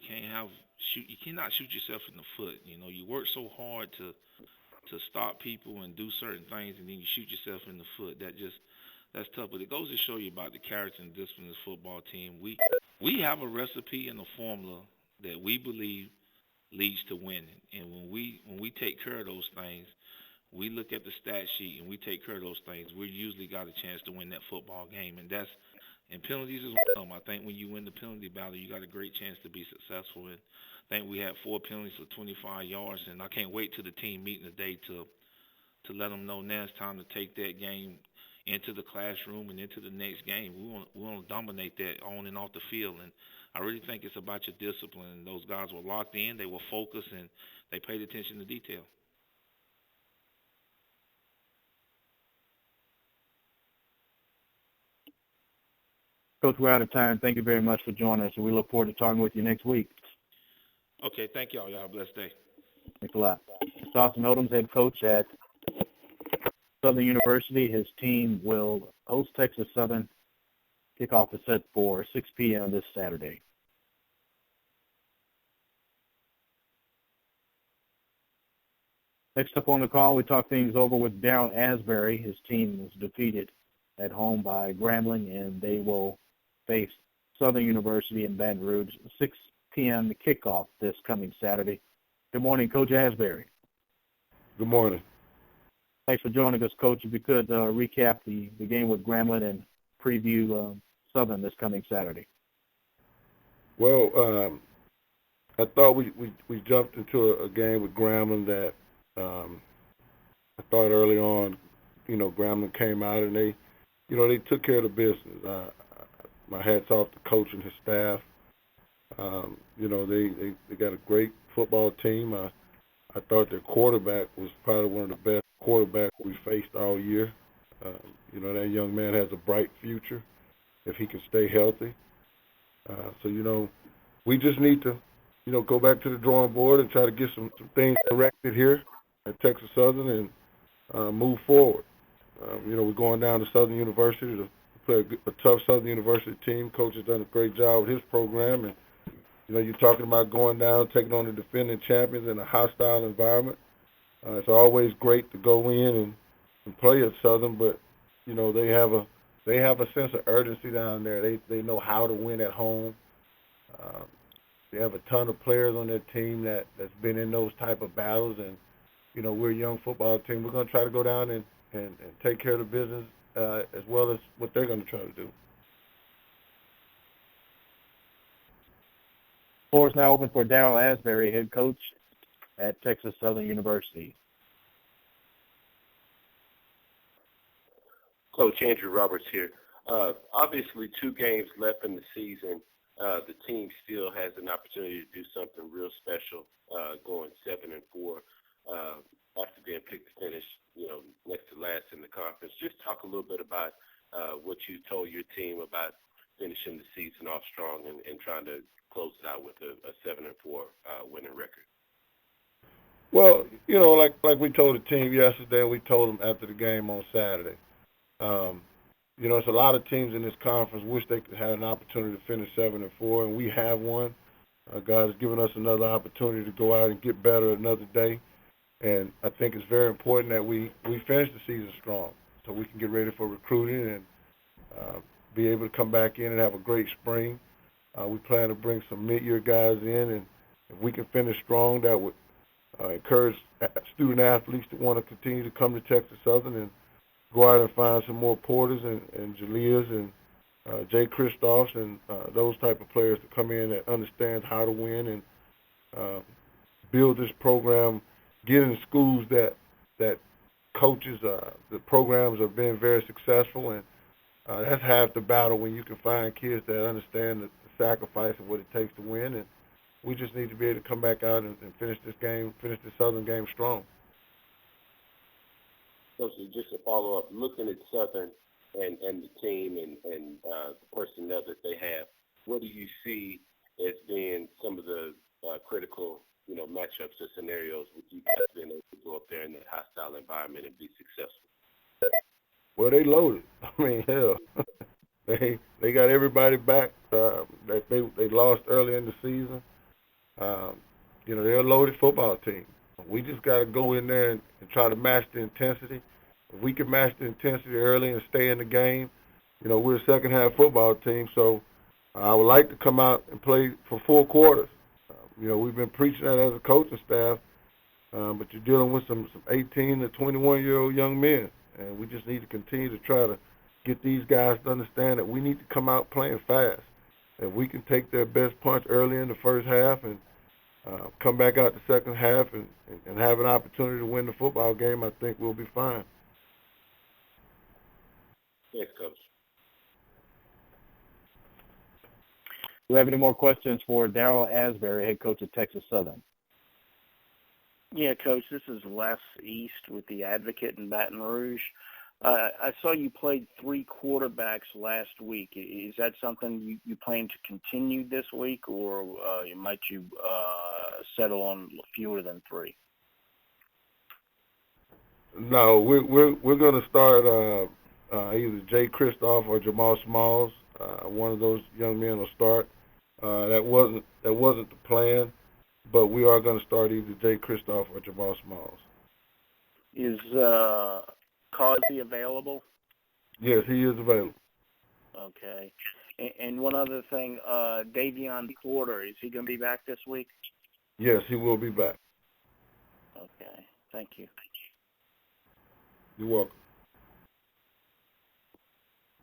cannot shoot yourself in the foot. You know, you work so hard to to stop people and do certain things, and then you shoot yourself in the foot. That's tough. But it goes to show you about the character and discipline of this football team. We have a recipe and a formula that we believe leads to winning. And when we take care of those things, we look at the stat sheet and we take care of those things, we usually got a chance to win that football game. And penalties is one of them. I think when you win the penalty battle, you got a great chance to be successful. And I think we had 4 penalties for 25 yards, and I can't wait till the team meeting today to let them know now it's time to take that game into the classroom and into the next game. We want to dominate that on and off the field. And I really think it's about your discipline. Those guys were locked in, they were focused, and they paid attention to detail. Coach, we're out of time. Thank you very much for joining us, and we look forward to talking with you next week. Okay, thank y'all. Y'all have a blessed day. Thanks a lot. Dawson Odums, head coach at Southern University. His team will host Texas Southern. Kickoff is set for 6 p.m. this Saturday. Next up on the call, we talk things over with Darrell Asbury. His team was defeated at home by Grambling, and they will face Southern University in Baton Rouge, 6 p.m. kickoff this coming Saturday. Good morning, Coach Asbury. Good morning. Thanks for joining us, Coach. If you could recap the game with Grambling and preview Southern this coming Saturday. Well, I thought we jumped into a game with Grambling that I thought early on, Grambling came out and they took care of the business. My hat's off to coach and his staff. They got a great football team. I thought their quarterback was probably one of the best quarterbacks we faced all year. That young man has a bright future if he can stay healthy. We just need to, go back to the drawing board and try to get some things corrected here at Texas Southern and move forward. We're going down to Southern University to play a tough Southern University team. Coach has done a great job with his program, and you're talking about going down, taking on the defending champions in a hostile environment. It's always great to go in and play at Southern, but they have a sense of urgency down there. They know how to win at home. They have a ton of players on their team that's been in those type of battles, and we're a young football team. We're going to try to go down and take care of the business as well as what they're going to try to do. Floor is now open for Darrell Asbury, head coach at Texas Southern University. Coach Andrew Roberts here. Obviously, 2 games left in the season. The team still has an opportunity to do something real special, going 7-4 after being picked to finish, next to last in the conference. Just talk a little bit about what you told your team about finishing the season off strong and trying to close it out with a 7-4 winning record. Well, like we told the team yesterday, we told them after the game on Saturday. It's a lot of teams in this conference wish they could have an opportunity to finish 7-4, and we have one. God has given us another opportunity to go out and get better another day. And I think it's very important that we finish the season strong so we can get ready for recruiting and be able to come back in and have a great spring. We plan to bring some mid-year guys in, and if we can finish strong, that would encourage student athletes to want to continue to come to Texas Southern and go out and find some more Porters and Jaleas and Jay Kristoffs and those type of players to come in that understand how to win and build this program, get in schools that coaches, the programs have been very successful, and that's half the battle when you can find kids that understand the sacrifice and what it takes to win. And we just need to be able to come back out and finish this Southern game strong. So just to follow up, looking at Southern and the team and the personnel that they have, what do you see as being some of the critical, matchups or scenarios with you guys being able to go up there in that hostile environment and be successful? Well, they loaded. I mean, hell, they got everybody back that they lost early in the season. They're a loaded football team. We just got to go in there and try to match the intensity. If we can match the intensity early and stay in the game, you know, we're a second-half football team, so I would like to come out and play for 4 quarters. You know, we've been preaching that as a coaching staff, but you're dealing with some 18 to 21-year-old young men, and we just need to continue to try to get these guys to understand that we need to come out playing fast. If we can take their best punch early in the first half and come back out the second half and have an opportunity to win the football game, I think we'll be fine. Thanks, Coach. Do we have any more questions for Darrell Asbury, head coach of Texas Southern? Yeah, Coach, this is Les East with the Advocate in Baton Rouge. I saw you played 3 quarterbacks last week. Is that something you plan to continue this week, or might you settle on fewer than 3? No, we're going to start either Jay Kristoff or Jamal Smalls. One of those young men will start. That wasn't the plan, but we are going to start either Jay Kristoff or Jamal Smalls. Is Causey available? Yes, he is available. Okay. And one other thing, Davion Porter, is he going to be back this week? Yes, he will be back. Okay. Thank you. You're welcome.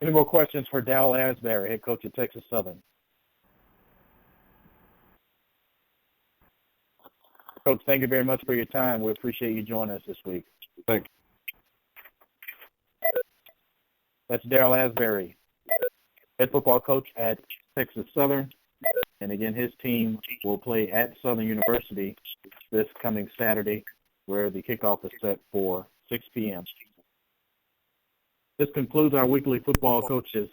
Any more questions for Darrell Asbury, head coach of Texas Southern? Coach, thank you very much for your time. We appreciate you joining us this week. Thank you. That's Darrell Asbury, head football coach at Texas Southern. And again, his team will play at Southern University this coming Saturday, where the kickoff is set for 6 p.m. This concludes our weekly football coaches